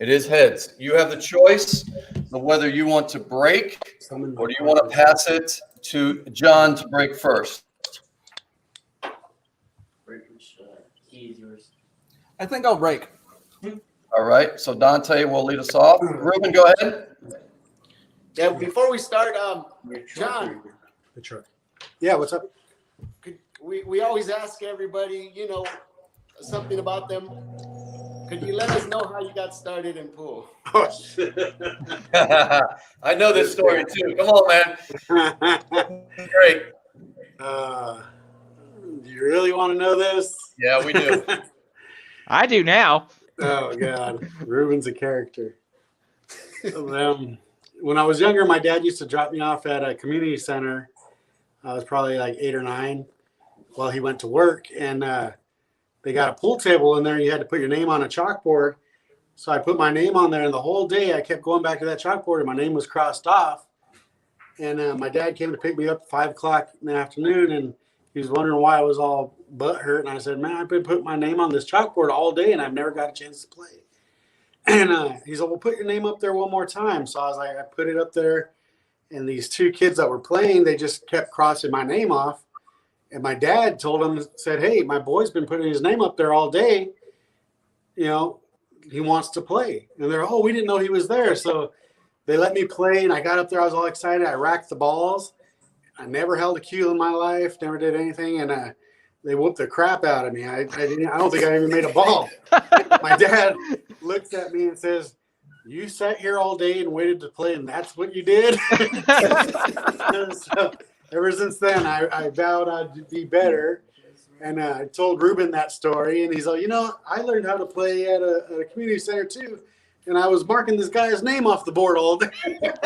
It is heads. You have the choice of whether you want to break or do you want to pass it to John to break first. I think I'll break. All right. So Dante will lead us off. Ruben, go ahead. Yeah, before we start, John. The truck. Yeah, what's up? We always ask everybody, something about them. Could you let us know how you got started in pool? Oh, shit. I know this story too. Come on, man. Great. Do you really want to know this? Yeah, we do. I do now. Oh, God. Ruben's a character. When I was younger, my dad used to drop me off at a community center. I was probably like 8 or 9 while he went to work. And they got a pool table in there. You had to put your name on a chalkboard. So I put my name on there, and the whole day I kept going back to that chalkboard, and my name was crossed off. And my dad came to pick me up at 5 o'clock in the afternoon, and he was wondering why I was all butt hurt. And I said, man, I've been putting my name on this chalkboard all day, and I've never got a chance to play. And he said, well, put your name up there one more time. So I was like, I put it up there, and these 2 kids that were playing, they just kept crossing my name off. And my dad told him, said, hey, my boy's been putting his name up there all day. You know, he wants to play. And they're, oh, we didn't know he was there. So they let me play, and I got up there. I was all excited. I racked the balls. I never held a cue in my life, never did anything. And they whooped the crap out of me. I don't think I even made a ball. My dad looks at me and says, you sat here all day and waited to play, and that's what you did? So ever since then, I vowed I'd be better. And I told Ruben that story, and he's like, you know, I learned how to play at a community center too. And I was marking this guy's name off the board all day. That's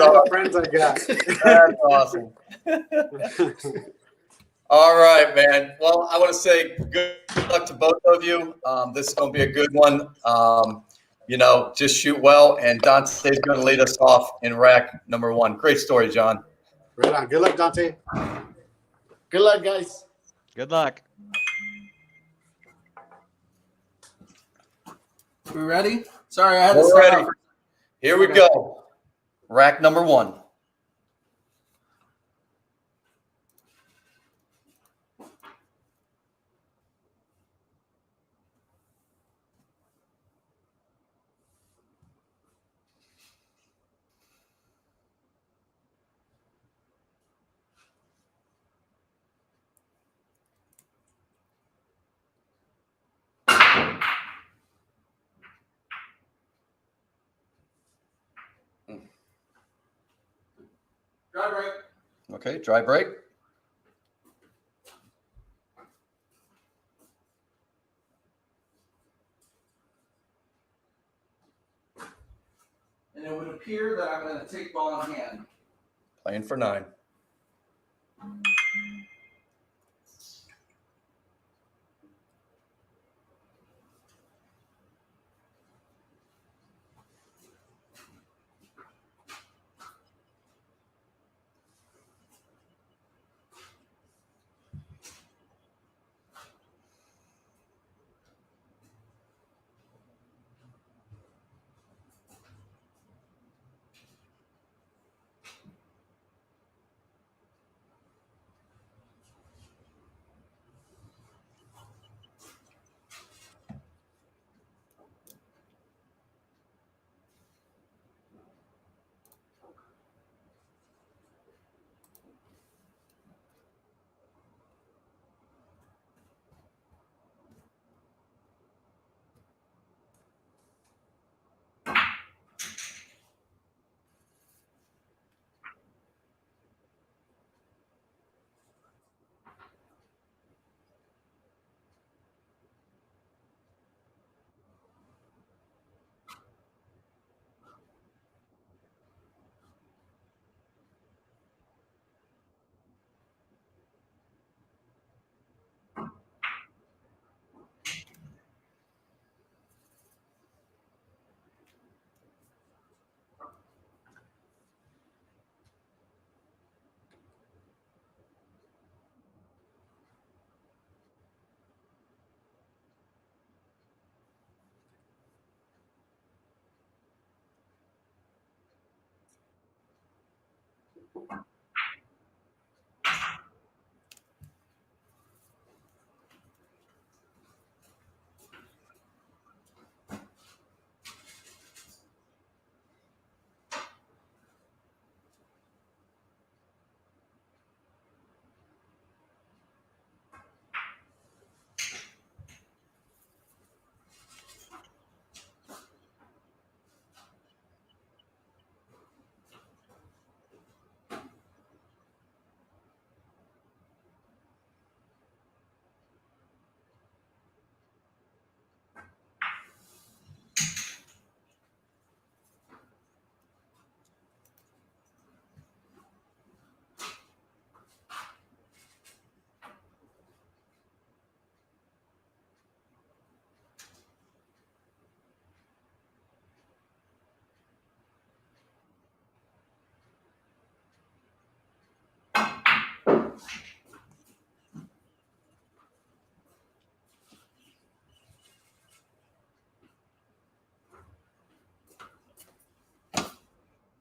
all the friends I got. That's awesome. All right, man. Well, I want to say good luck to both of you. This is going to be a good one. You know, just shoot well. And Dante's going to lead us off in rack number 1. Great story, John. Right on. Good luck, Dante. Good luck, guys. Good luck. We ready? Sorry, I had to We're start ready. off. Here we go. Rack number 1. Dry break. Okay, dry break. And it would appear that I'm going to take ball in hand. Playing for 9.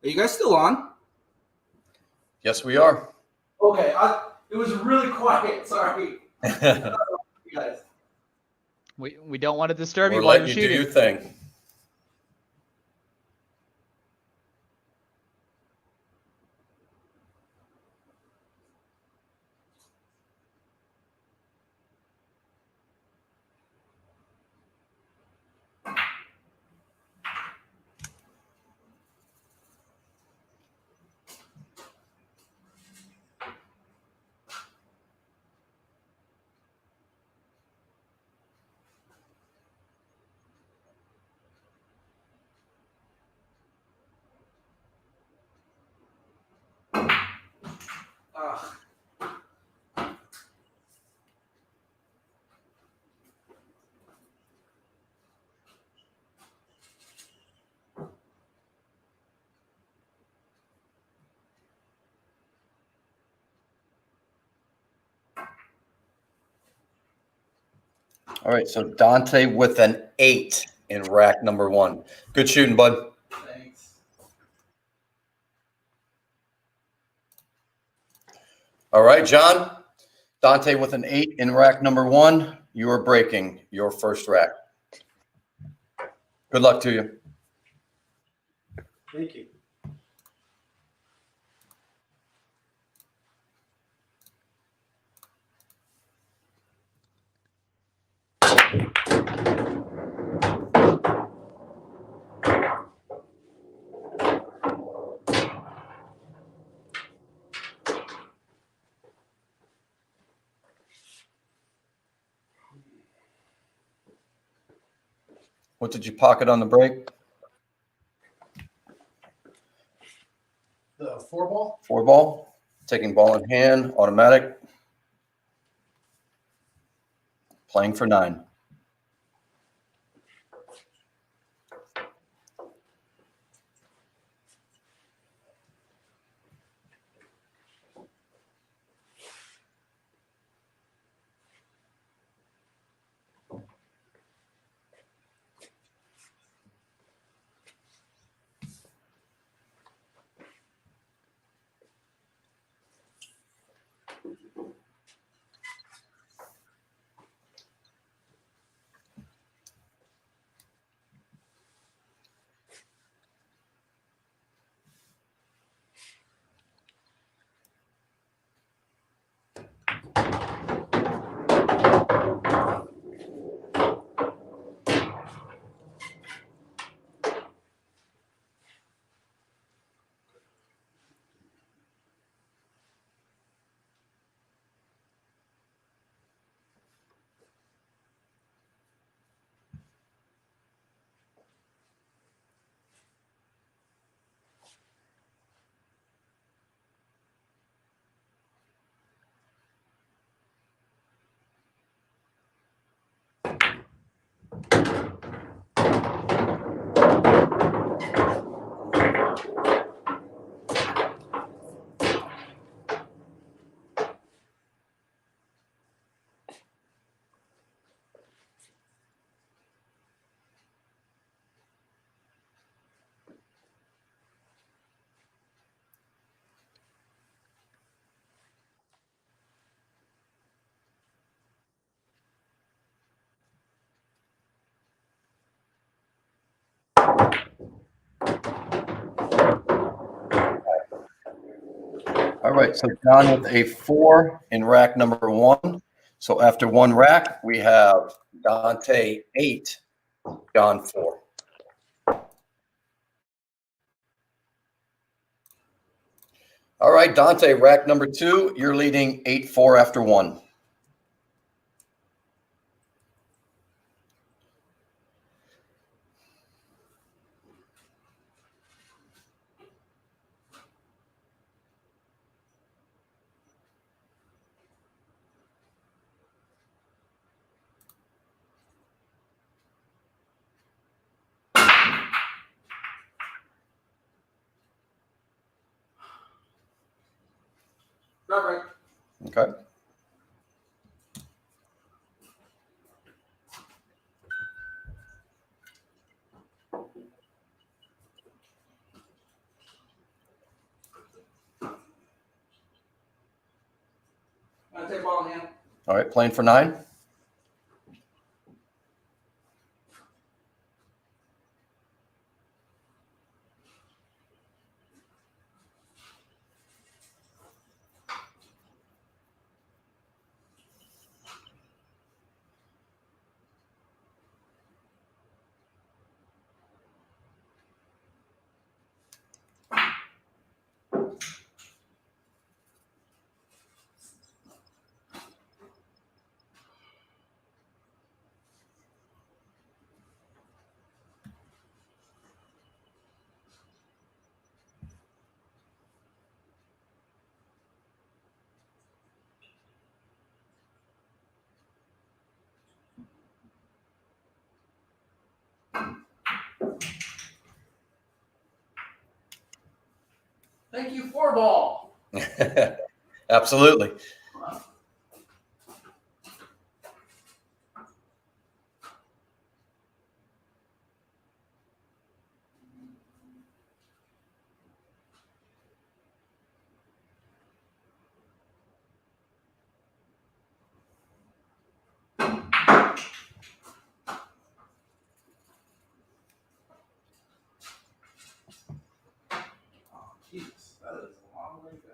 Are you guys still on? Yes, we are. Okay, it was really quiet. Sorry. You guys. We don't want to disturb We're you while letting you're you do shooting. your thing. Ugh. All right, so Dante with an 8 in rack number 1. Good shooting, bud. Thanks. All right, John. Dante with an 8 in rack number 1. You are breaking your first rack. Good luck to you. Thank you. What did you pocket on the break? The 4-ball. 4 ball. Taking ball in hand, automatic. Playing for 9. All right, so John with a 4 in rack number 1. So after 1 rack, we have Dante 8, John 4. All right, Dante, rack number 2, you're leading 8-4 after 1. Not right. Okay. take ball in hand. All right, playing for 9. Thank you, 4 ball. Absolutely. Jesus, that is a long way to go.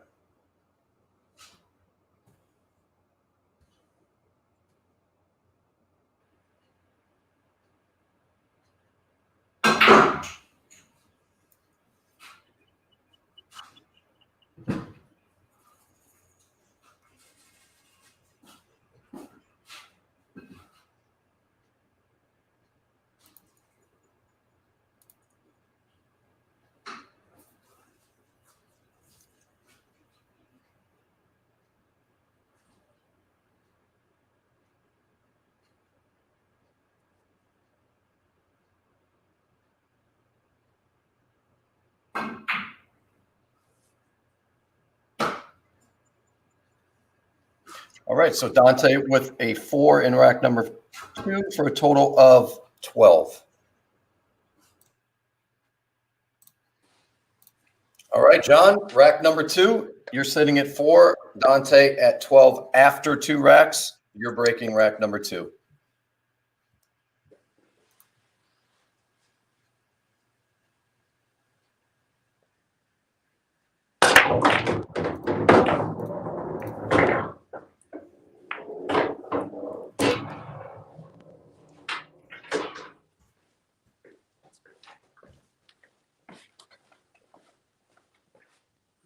All right, so Dante with a 4 in rack number 2 for a total of 12. All right, John, rack number 2, you're sitting at 4. Dante at 12 after 2 racks. You're breaking rack number 2.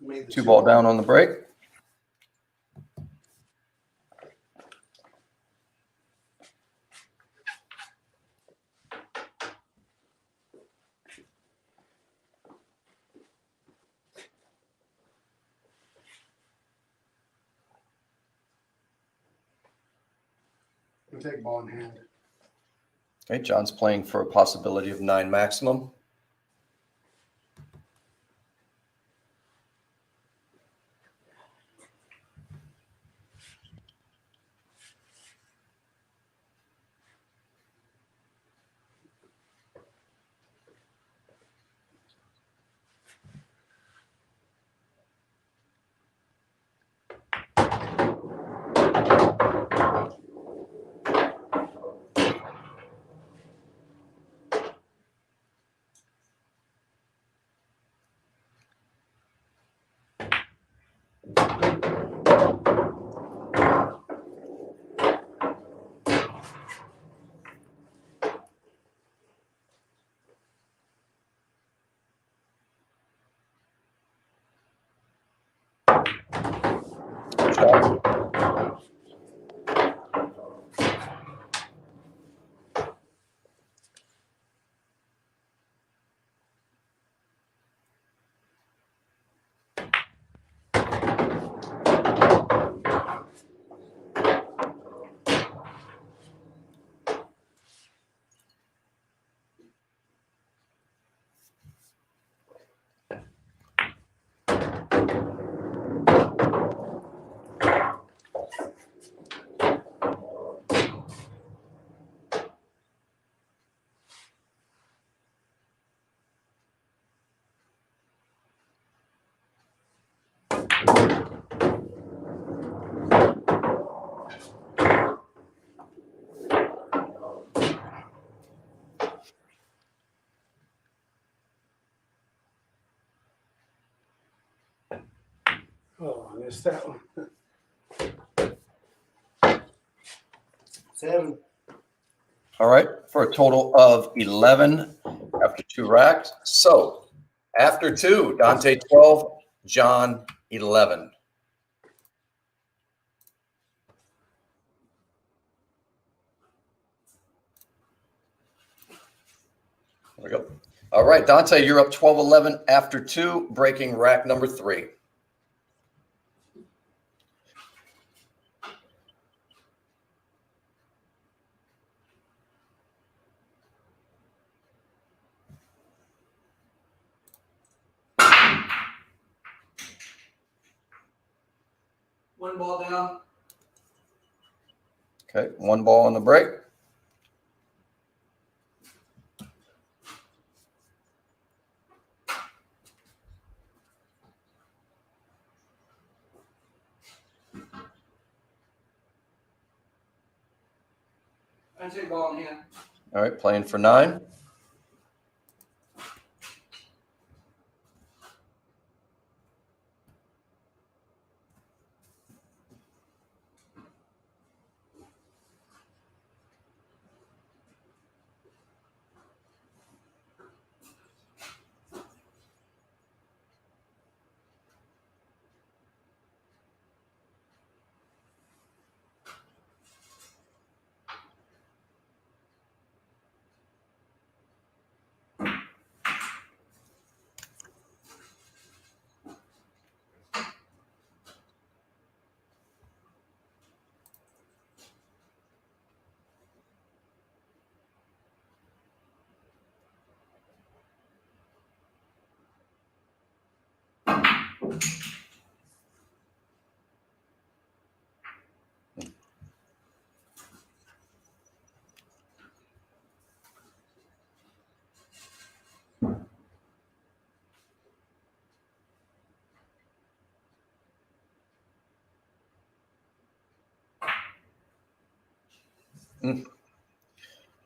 Made the 2 ball down on the break. We'll take ball in hand. Okay, John's playing for a possibility of 9 maximum. missed that one. 7. All right, for a total of 11 after 2 racks. So after 2, Dante 12, John 11. There we go. All right, Dante, you're up 12-11 after 2, breaking rack number 3. One ball down. Okay, 1 ball on the break. I take ball in hand. All right, playing for 9.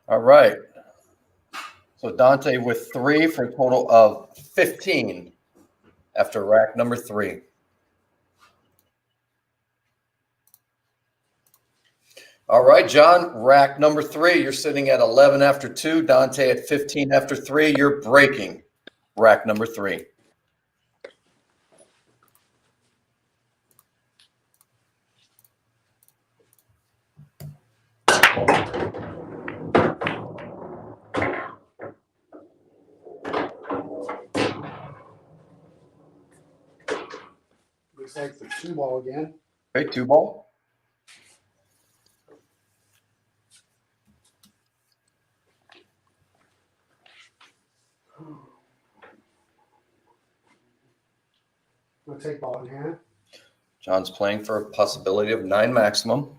All right. So Dante with 3 for a total of 15 after rack number 3. All right, John, rack number 3. You're sitting at 11 after 2. Dante at 15 after 3. You're breaking rack number 3. Looks like the 2 ball again. Okay, 2 ball. We'll take ball in hand. John's playing for a possibility of 9 maximum.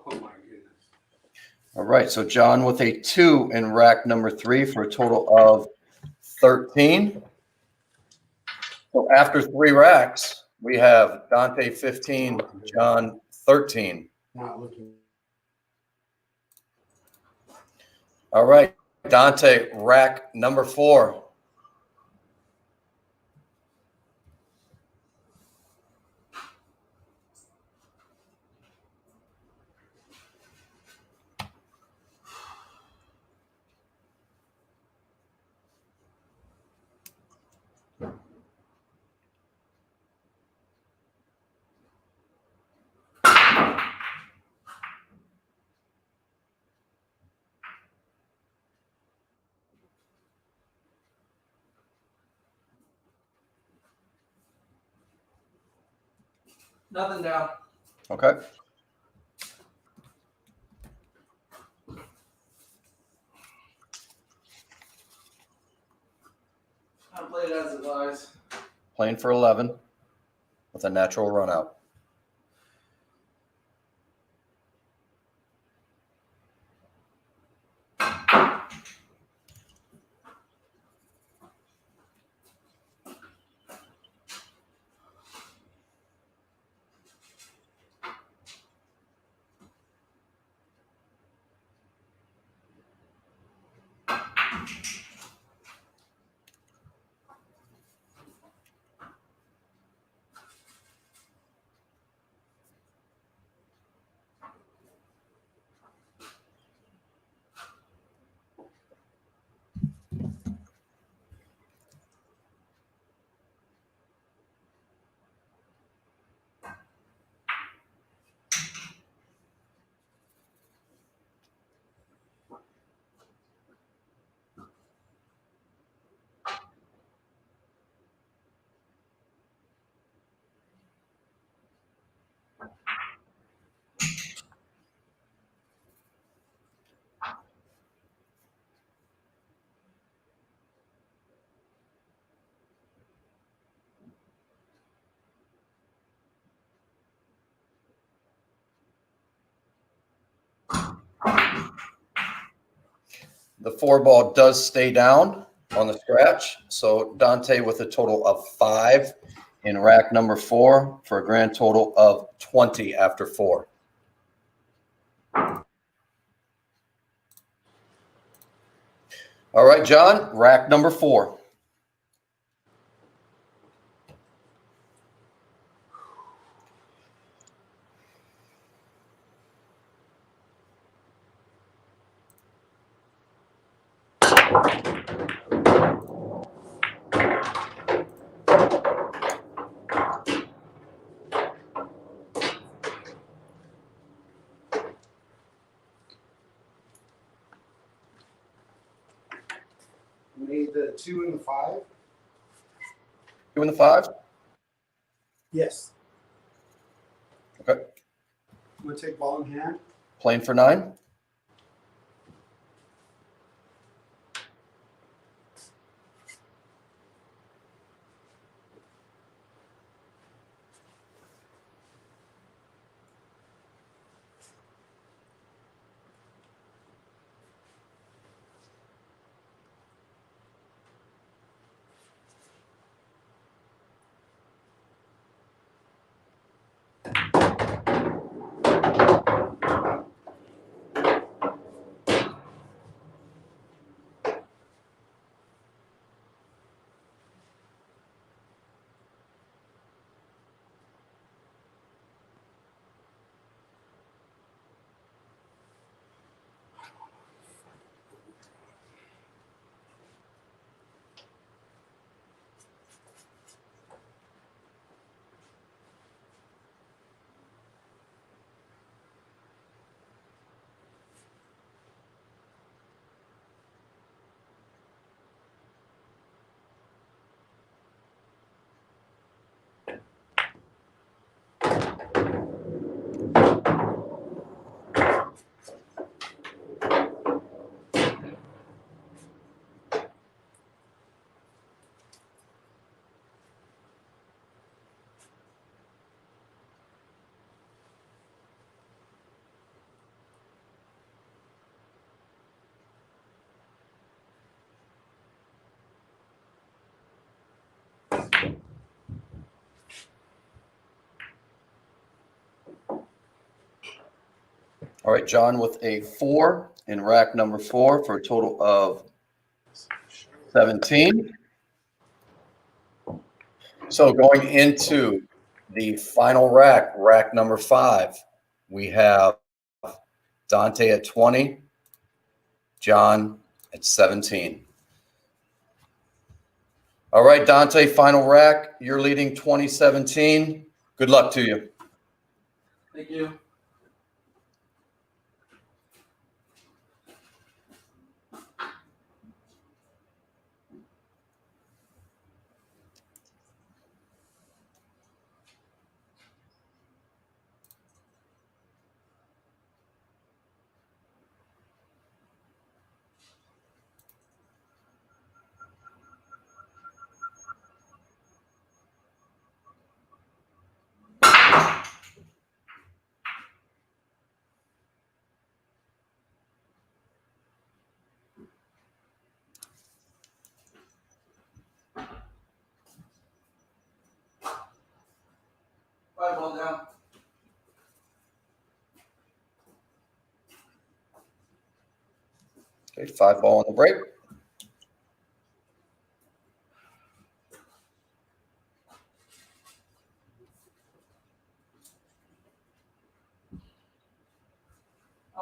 Oh my goodness. All right, so John with a 2 in rack number 3 for a total of 13. So after 3 racks, we have Dante 15, John 13. Not looking. All right, Dante, rack number 4. Nothing down. Okay. I played it as it lies. Playing for 11 with a natural run out. The 4-ball does stay down on the scratch. So Dante with a total of 5 in rack number 4 for a grand total of 20 after 4. All right, John, rack number 4. Made the 2 and the 5. 2 and the 5? Yes. Okay. I'm gonna take ball in hand. Playing for 9. All right, John with a 4 in rack number 4 for a total of 17. So going into the final rack, rack number 5, we have Dante at 20, John at 17. All right, Dante, final rack. You're leading 2017. Good luck to you. Thank you. Five ball down. Okay, 5 ball on the break.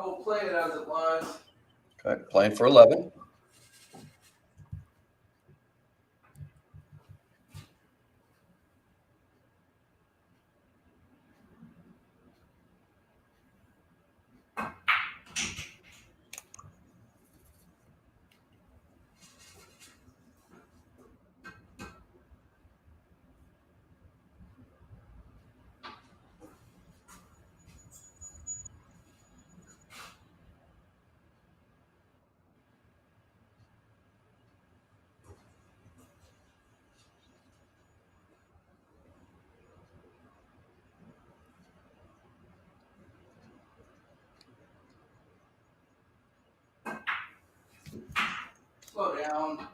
I will play it as it lies. Okay, playing for 11. Slow down.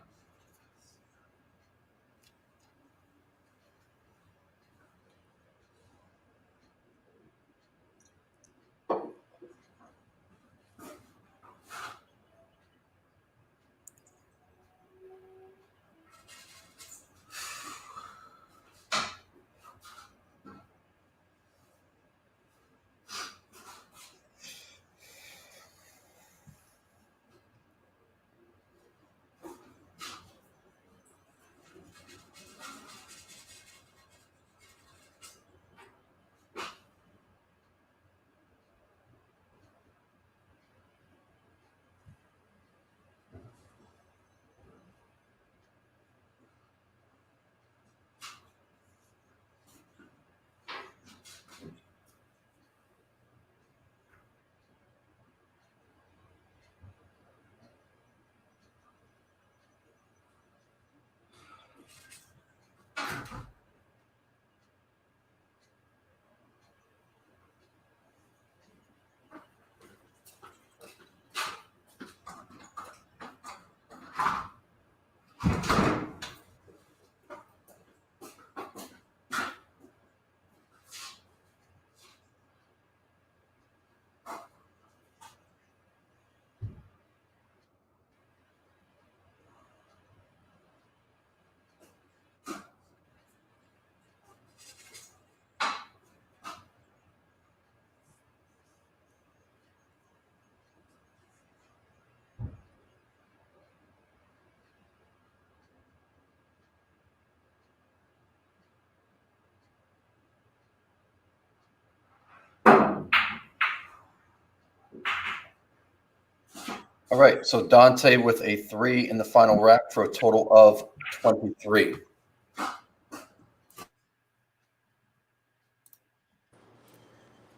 All right, so Dante with a 3 in the final rack for a total of 23.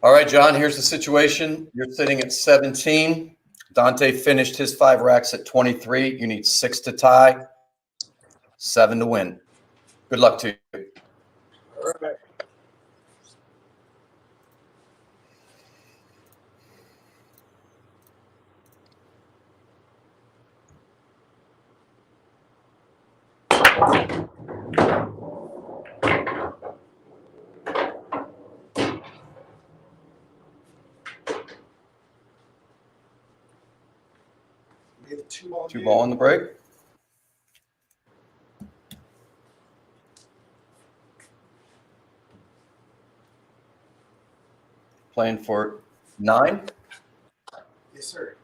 All right, John, here's the situation. You're sitting at 17. Dante finished his 5 racks at 23. You need 6 to tie, 7 to win. Good luck to you. All right. Be the 2-ball 2-ball on the break. Playing for 9. Yes, sir.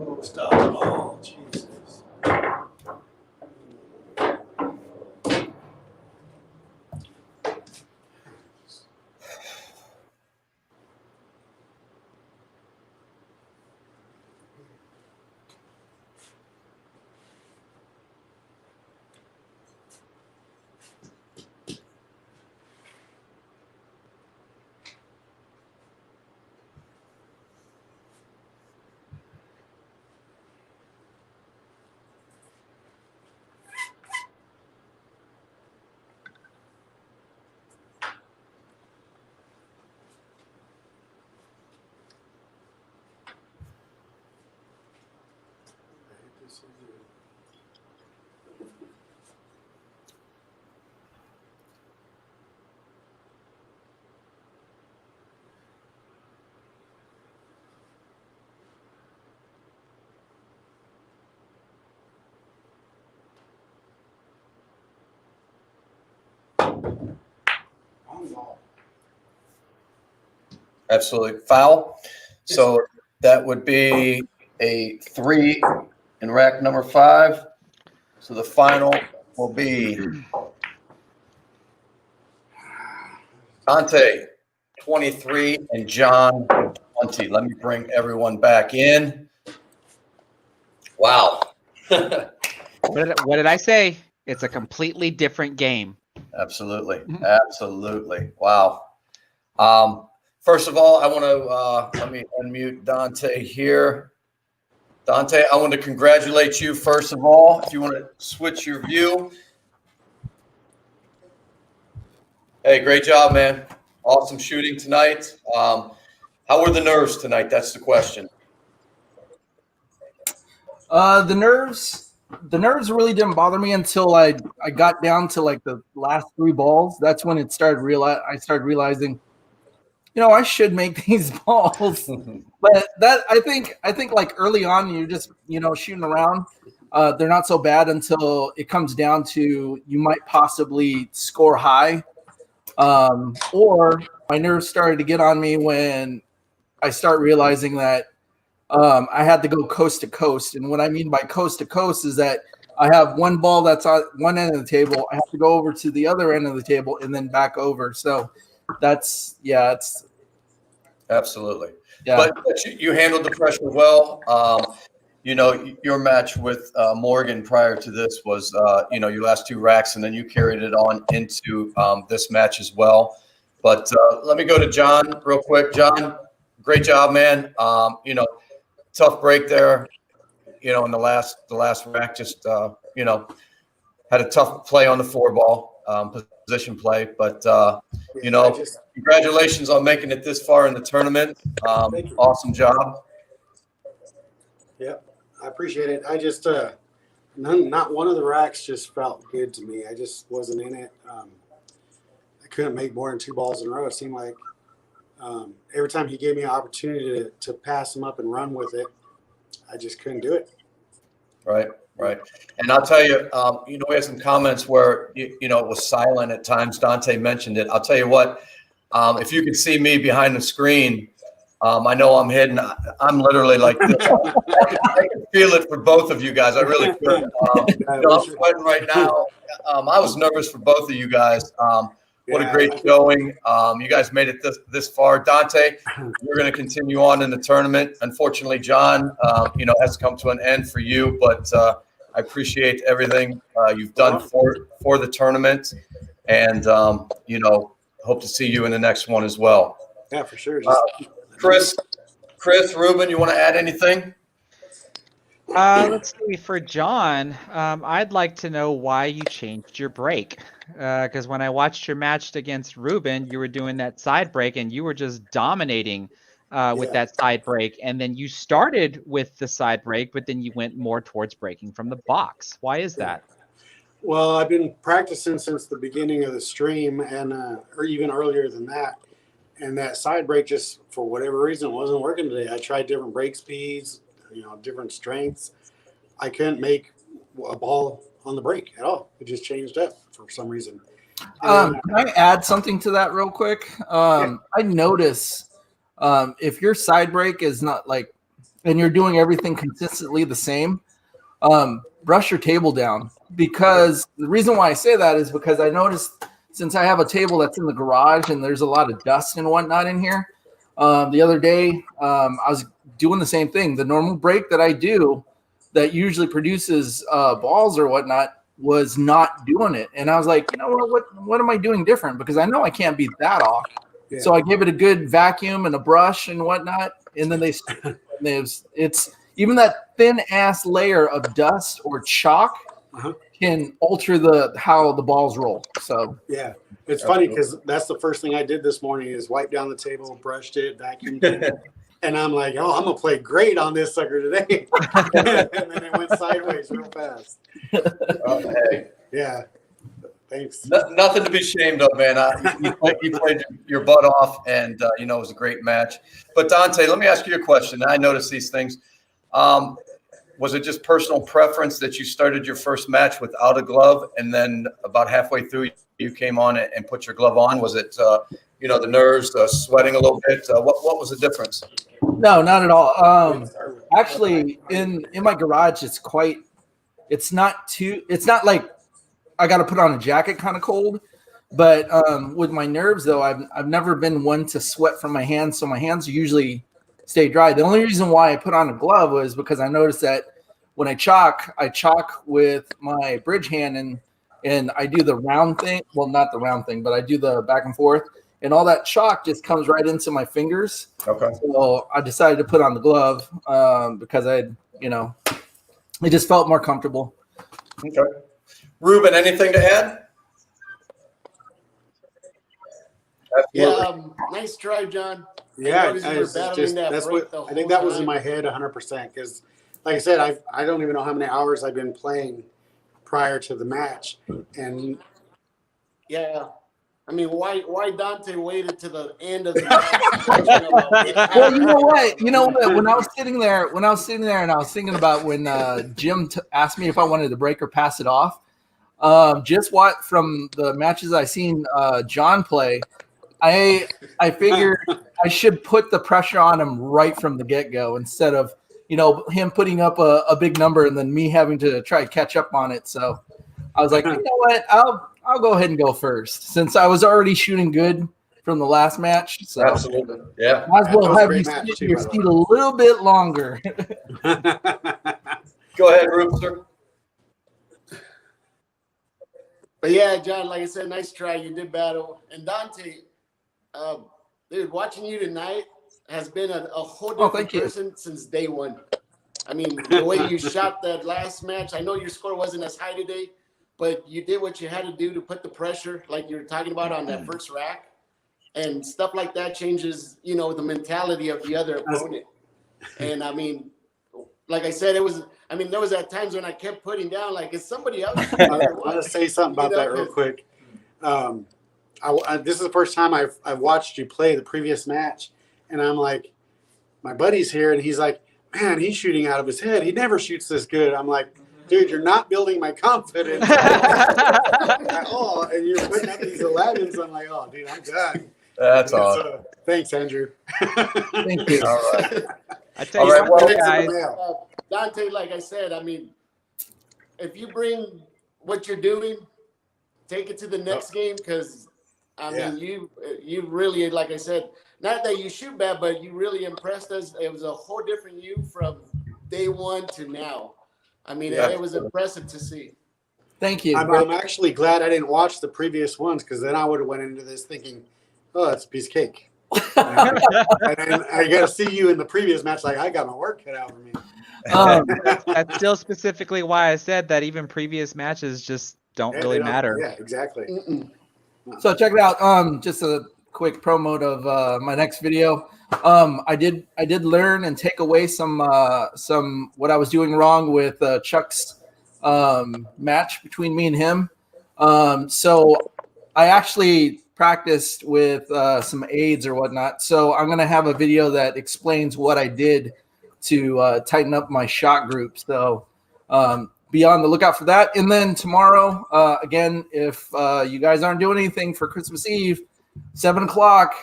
Oh, stop. Oh, Jesus. Absolutely. Foul. So that would be a 3 in rack number 5. So the final will be Dante 23 and John 20. Let me bring everyone back in. Wow. What did I say? It's a completely different game. Absolutely. Absolutely. Wow. First of all, I want to let me unmute Dante here. Dante, I want to congratulate you, first of all. If you want to switch your view. Hey, great job, man. Awesome shooting tonight. How were the nerves tonight? That's the question. The nerves really didn't bother me until I got down to like the last 3 balls. That's when it started I started realizing, I should make these balls. But that I think like early on you're just shooting around. They're not so bad until it comes down to you might possibly score high. Or my nerves started to get on me when I start realizing that I had to go coast to coast. And what I mean by coast to coast is that I have one ball that's on one end of the table. I have to go over to the other end of the table and then back over. So it's absolutely. Yeah. But you handled the pressure well. Your match with Morgan prior to this was, your last 2 racks, and then you carried it on into this match as well. But let me go to John real quick. John, great job, man. Tough break there, in the last rack, just, had a tough play on the 4 ball, position play. But, congratulations on making it this far in the tournament. Awesome job. Yep, I appreciate it. I just, not one of the racks just felt good to me. I just wasn't in it. I couldn't make more than 2 balls in a row. It seemed like every time he gave me an opportunity to pass him up and run with it, I just couldn't do it. Right. And I'll tell you, we had some comments where, it was silent at times. Dante mentioned it. I'll tell you what, if you could see me behind the screen, I know I'm hidden. I'm literally like this. I can feel it for both of you guys. I really could. I'm sweating right now. I was nervous for both of you guys. What a great showing. You guys made it this far. Dante, you're going to continue on in the tournament. Unfortunately, John, has come to an end for you, but I appreciate everything you've done for the tournament, and, hope to see you in the next one as well. Yeah, for sure. Chris, Ruben, you want to add anything? Let's see. For John, I'd like to know why you changed your break. Because when I watched your match against Ruben, you were doing that side break and you were just dominating with that side break. And then you started with the side break, but then you went more towards breaking from the box. Why is that? Well, I've been practicing since the beginning of the stream, and or even earlier than that. And that side break, just for whatever reason, wasn't working today. I tried different break speeds, different strengths. I couldn't make a ball on the break at all. It just changed up for some reason. Can I add something to that real quick? I notice if your side break is not like, and you're doing everything consistently the same, brush your table down. Because the reason why I say that is because I noticed, since I have a table that's in the garage and there's a lot of dust and whatnot in here, the other day I was doing the same thing. The normal break that I do that usually produces balls or whatnot was not doing it. And I was like, what am I doing different? Because I know I can't be that off. Yeah. So I gave it a good vacuum and a brush and whatnot. And then it's even that thin ass layer of dust or chalk can alter how the balls roll. So yeah, it's funny because that's the first thing I did this morning is wipe down the table, brushed it, vacuumed it. And I'm like, oh, I'm gonna play great on this sucker today. And then it went sideways real fast. Hey, Yeah. Thanks. nothing to be ashamed of, man. You played your butt off, and it was a great match. But Dante, let me ask you a question. I noticed these things. Was it just personal preference that you started your first match without a glove, and then about halfway through you came on and put your glove on? Was it the nerves, sweating a little bit? What was the difference? No, not at all. Actually, in my garage, it's not like I got to put on a jacket kind of cold, but with my nerves though, I've never been one to sweat from my hands, so my hands usually stay dry. The only reason why I put on a glove was because I noticed that when I chalk with my bridge hand, and I do the round thing. Well, not the round thing, but I do the back and forth, and all that chalk just comes right into my fingers. Okay. So I decided to put on the glove because it just felt more comfortable. Okay. Ruben, anything to add? Yeah, nice try, John. Yeah, I noticed you were battling that that's break what the I think whole that was in time. my head 100%. Because, like I said, I don't even know how many hours I've been playing prior to the match, and Yeah. I mean, why Dante waited to the end of the match? Well, you know what? When I was sitting there, and I was thinking about when Jim asked me if I wanted to break or pass it off. Just what from the matches I seen John play, I figured I should put the pressure on him right from the get-go instead of him putting up a big number and then me having to try to catch up on it. So I was like, you know what? I'll go ahead and go first since I was already shooting good from the last match. So Absolutely. Yeah. might as well That was a have great you match sit too, in your by the seat a little bit longer. Go ahead, Ruben, sir. But yeah, John, like I said, nice try. You did battle. And Dante, dude, watching you tonight has been a whole different thank you. person since day one. I mean, the way you shot that last match, I know your score wasn't as high today, but you did what you had to do to put the pressure, like you were talking about on that first rack. And stuff like that changes, the mentality of the other opponent. And I mean, like I said, there was at times when I kept putting down, like, is somebody else? I want to say something about that real quick. This is the first time I've watched you play the previous match, and I'm like, my buddy's here, and he's like, man, he's shooting out of his head. He never shoots this good. I'm like, dude, you're not building my confidence at all, and you're putting up these 11s. I'm like, oh, dude, I'm done. That's awesome. Thanks, Andrew. Thank you. All right. I tell you All right, what, well, guys. Dante, like I said, I mean, if you bring what you're doing, take it to the next game, because I mean, you really, like I said, not that you shoot bad, but you really impressed us. It was a whole different you from day one to now. I mean, it was impressive to see. Thank you. I'm actually glad I didn't watch the previous ones, because then I would have went into this thinking, oh, it's a piece of cake. And then I got to see you in the previous match. Like, I got my work cut out for me. That's still specifically why I said that even previous matches just don't really matter. Yeah, exactly. So check it out. Just a quick promo of my next video. I did learn and take away some what I was doing wrong with Chuck's match between me and him. So I actually practiced with some aids or whatnot. So I'm gonna have a video that explains what I did to tighten up my shot group. So be on the lookout for that. And then tomorrow, again, if you guys aren't doing anything for Christmas Eve, 7 o'clock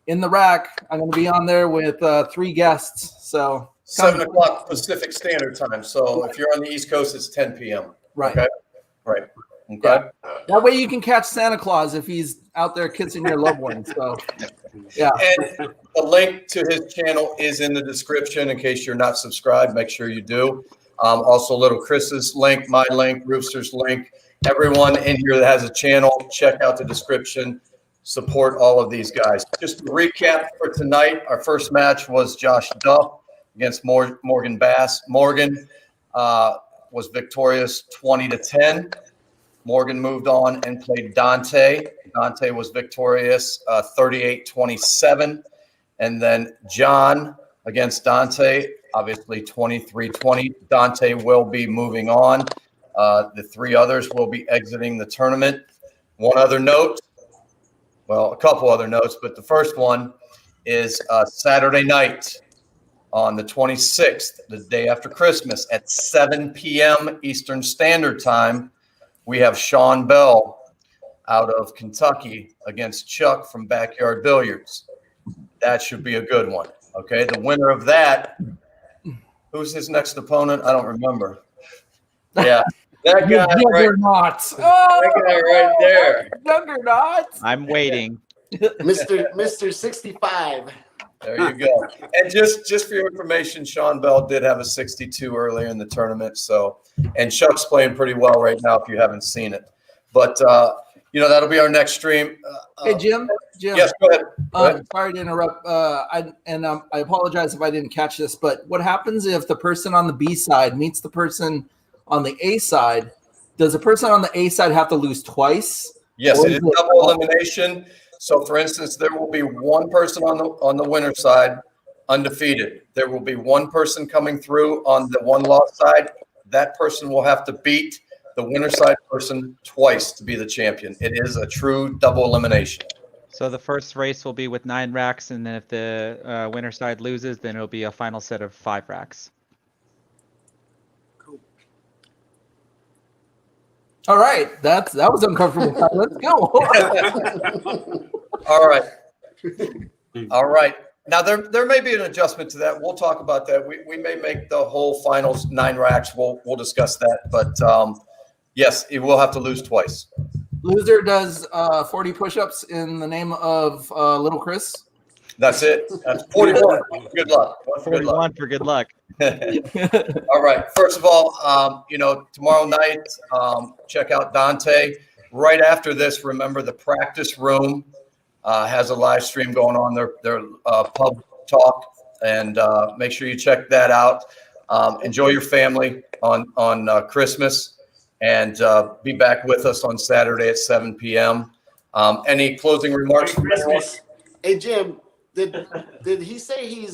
in the rack, I'm going to be on there with 3 guests. So 7 o'clock Pacific Standard Time. So if you're on the East Coast, it's 10 p.m. Right. Okay. Right. Okay. Yeah. That way you can catch Santa Claus if he's out there kissing your loved one. So, yeah. And the link to his channel is in the description in case you're not subscribed. Make sure you do. Also, little Chris's link, my link, Rooster's link. Everyone in here that has a channel, check out the description. Support all of these guys. Just to recap for tonight, our first match was Josh Duff against Morgan Bass. Morgan was victorious 20-10. Morgan moved on and played Dante. Dante was victorious 38-27. And then John against Dante. Obviously, 23-20. Dante will be moving on. The 3 others will be exiting the tournament. One other note, well, a couple other notes, but the first one is Saturday night on the 26th, the day after Christmas, at 7 p.m. Eastern Standard Time. We have Sean Bell out of Kentucky against Chuck from Backyard Billiards. That should be a good one. Okay, the winner of that, who's his next opponent? I don't remember. Yeah, that guy Juggernauts. that guy right there. Juggernauts. I'm waiting. Mr. 65. There you go. And just for your information, Sean Bell did have a 62 earlier in the tournament. So, and Chuck's playing pretty well right now if you haven't seen it. But, that'll be our next stream. Hey, Jim. Yes, go ahead. Sorry to interrupt. I apologize if I didn't catch this, but what happens if the person on the B side meets the person on the A side? Does the person on the A side have to lose twice? Yes, it is double elimination. So, for instance, there will be one person on the winner side undefeated. There will be one person coming through on the one loss side. That person will have to beat the winner side person twice to be the champion. It is a true double elimination. So the first race will be with 9 racks, and then if the winner side loses, then it'll be a final set of 5 racks. All right, that was uncomfortable. Let's go. All right. Now there may be an adjustment to that. We'll talk about that. We may make the whole finals 9 racks. We'll discuss that. But yes, it will have to lose twice. Loser does 40 push-ups in the name of little Chris. That's it. That's 41. Good luck. 41 for good luck. All right. First of all, tomorrow night, check out Dante. Right after this, remember the practice room has a live stream going on. Their pub talk, and make sure you check that out. Enjoy your family on Christmas, and be back with us on Saturday at 7 p.m. Any closing remarks from anyone? Hey, Jim. Did he say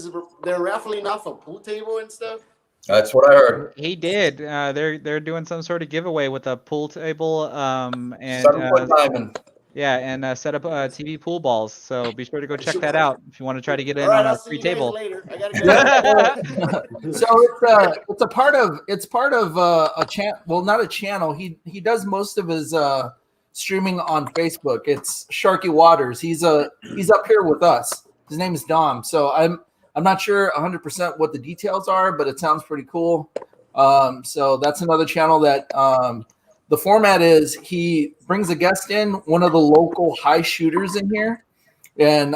they're raffling off a pool table and stuff? That's what I heard. He did. They're doing some sort of giveaway with a pool table and 7-foot diamond. Yeah, and set up TV pool balls. So be sure to go check that out if you want to try to get in All right, on a I'll see free you guys table. later. I gotta go. So it's part of a channel. Well, not a channel. He does most of his streaming on Facebook. It's Sharky Waters. He's up here with us. His name is Dom. So I'm not sure 100% what the details are, but it sounds pretty cool. So that's another channel that the format is he brings a guest in, one of the local high shooters in here, and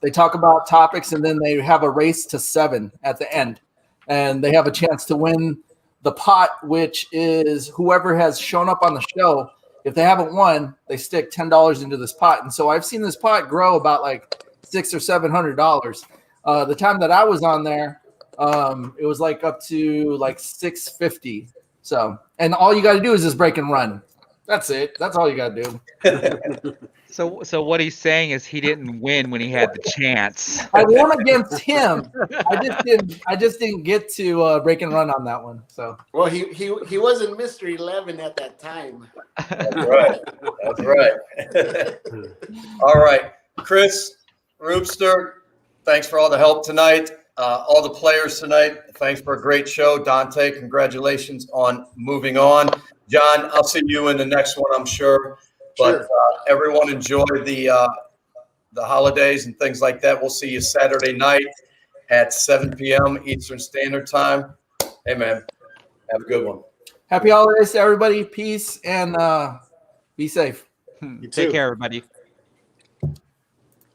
they talk about topics, and then they have a race to 7 at the end, and they have a chance to win the pot, which is whoever has shown up on the show. If they haven't won, they stick $10 into this pot, and so I've seen this pot grow about like $600 or $700. The time that I was on there, it was like up to like $650. So, and all you got to do is just break and run. That's it. That's all you got to do. So what he's saying is he didn't win when he had the chance. I won against him. I just didn't get to break and run on that one. So, Well, he wasn't Mr. 11 at that time. That's right. That's right. All right. Chris, Roopster, thanks for all the help tonight. All the players tonight, thanks for a great show. Dante, congratulations on moving on. John, I'll see you in the next one, I'm sure. But everyone enjoy the holidays and things like that. We'll see you Saturday night at 7 p.m. Eastern Standard Time. Hey, man, have a good one. happy holidays to everybody. Peace and be safe. Take care, everybody.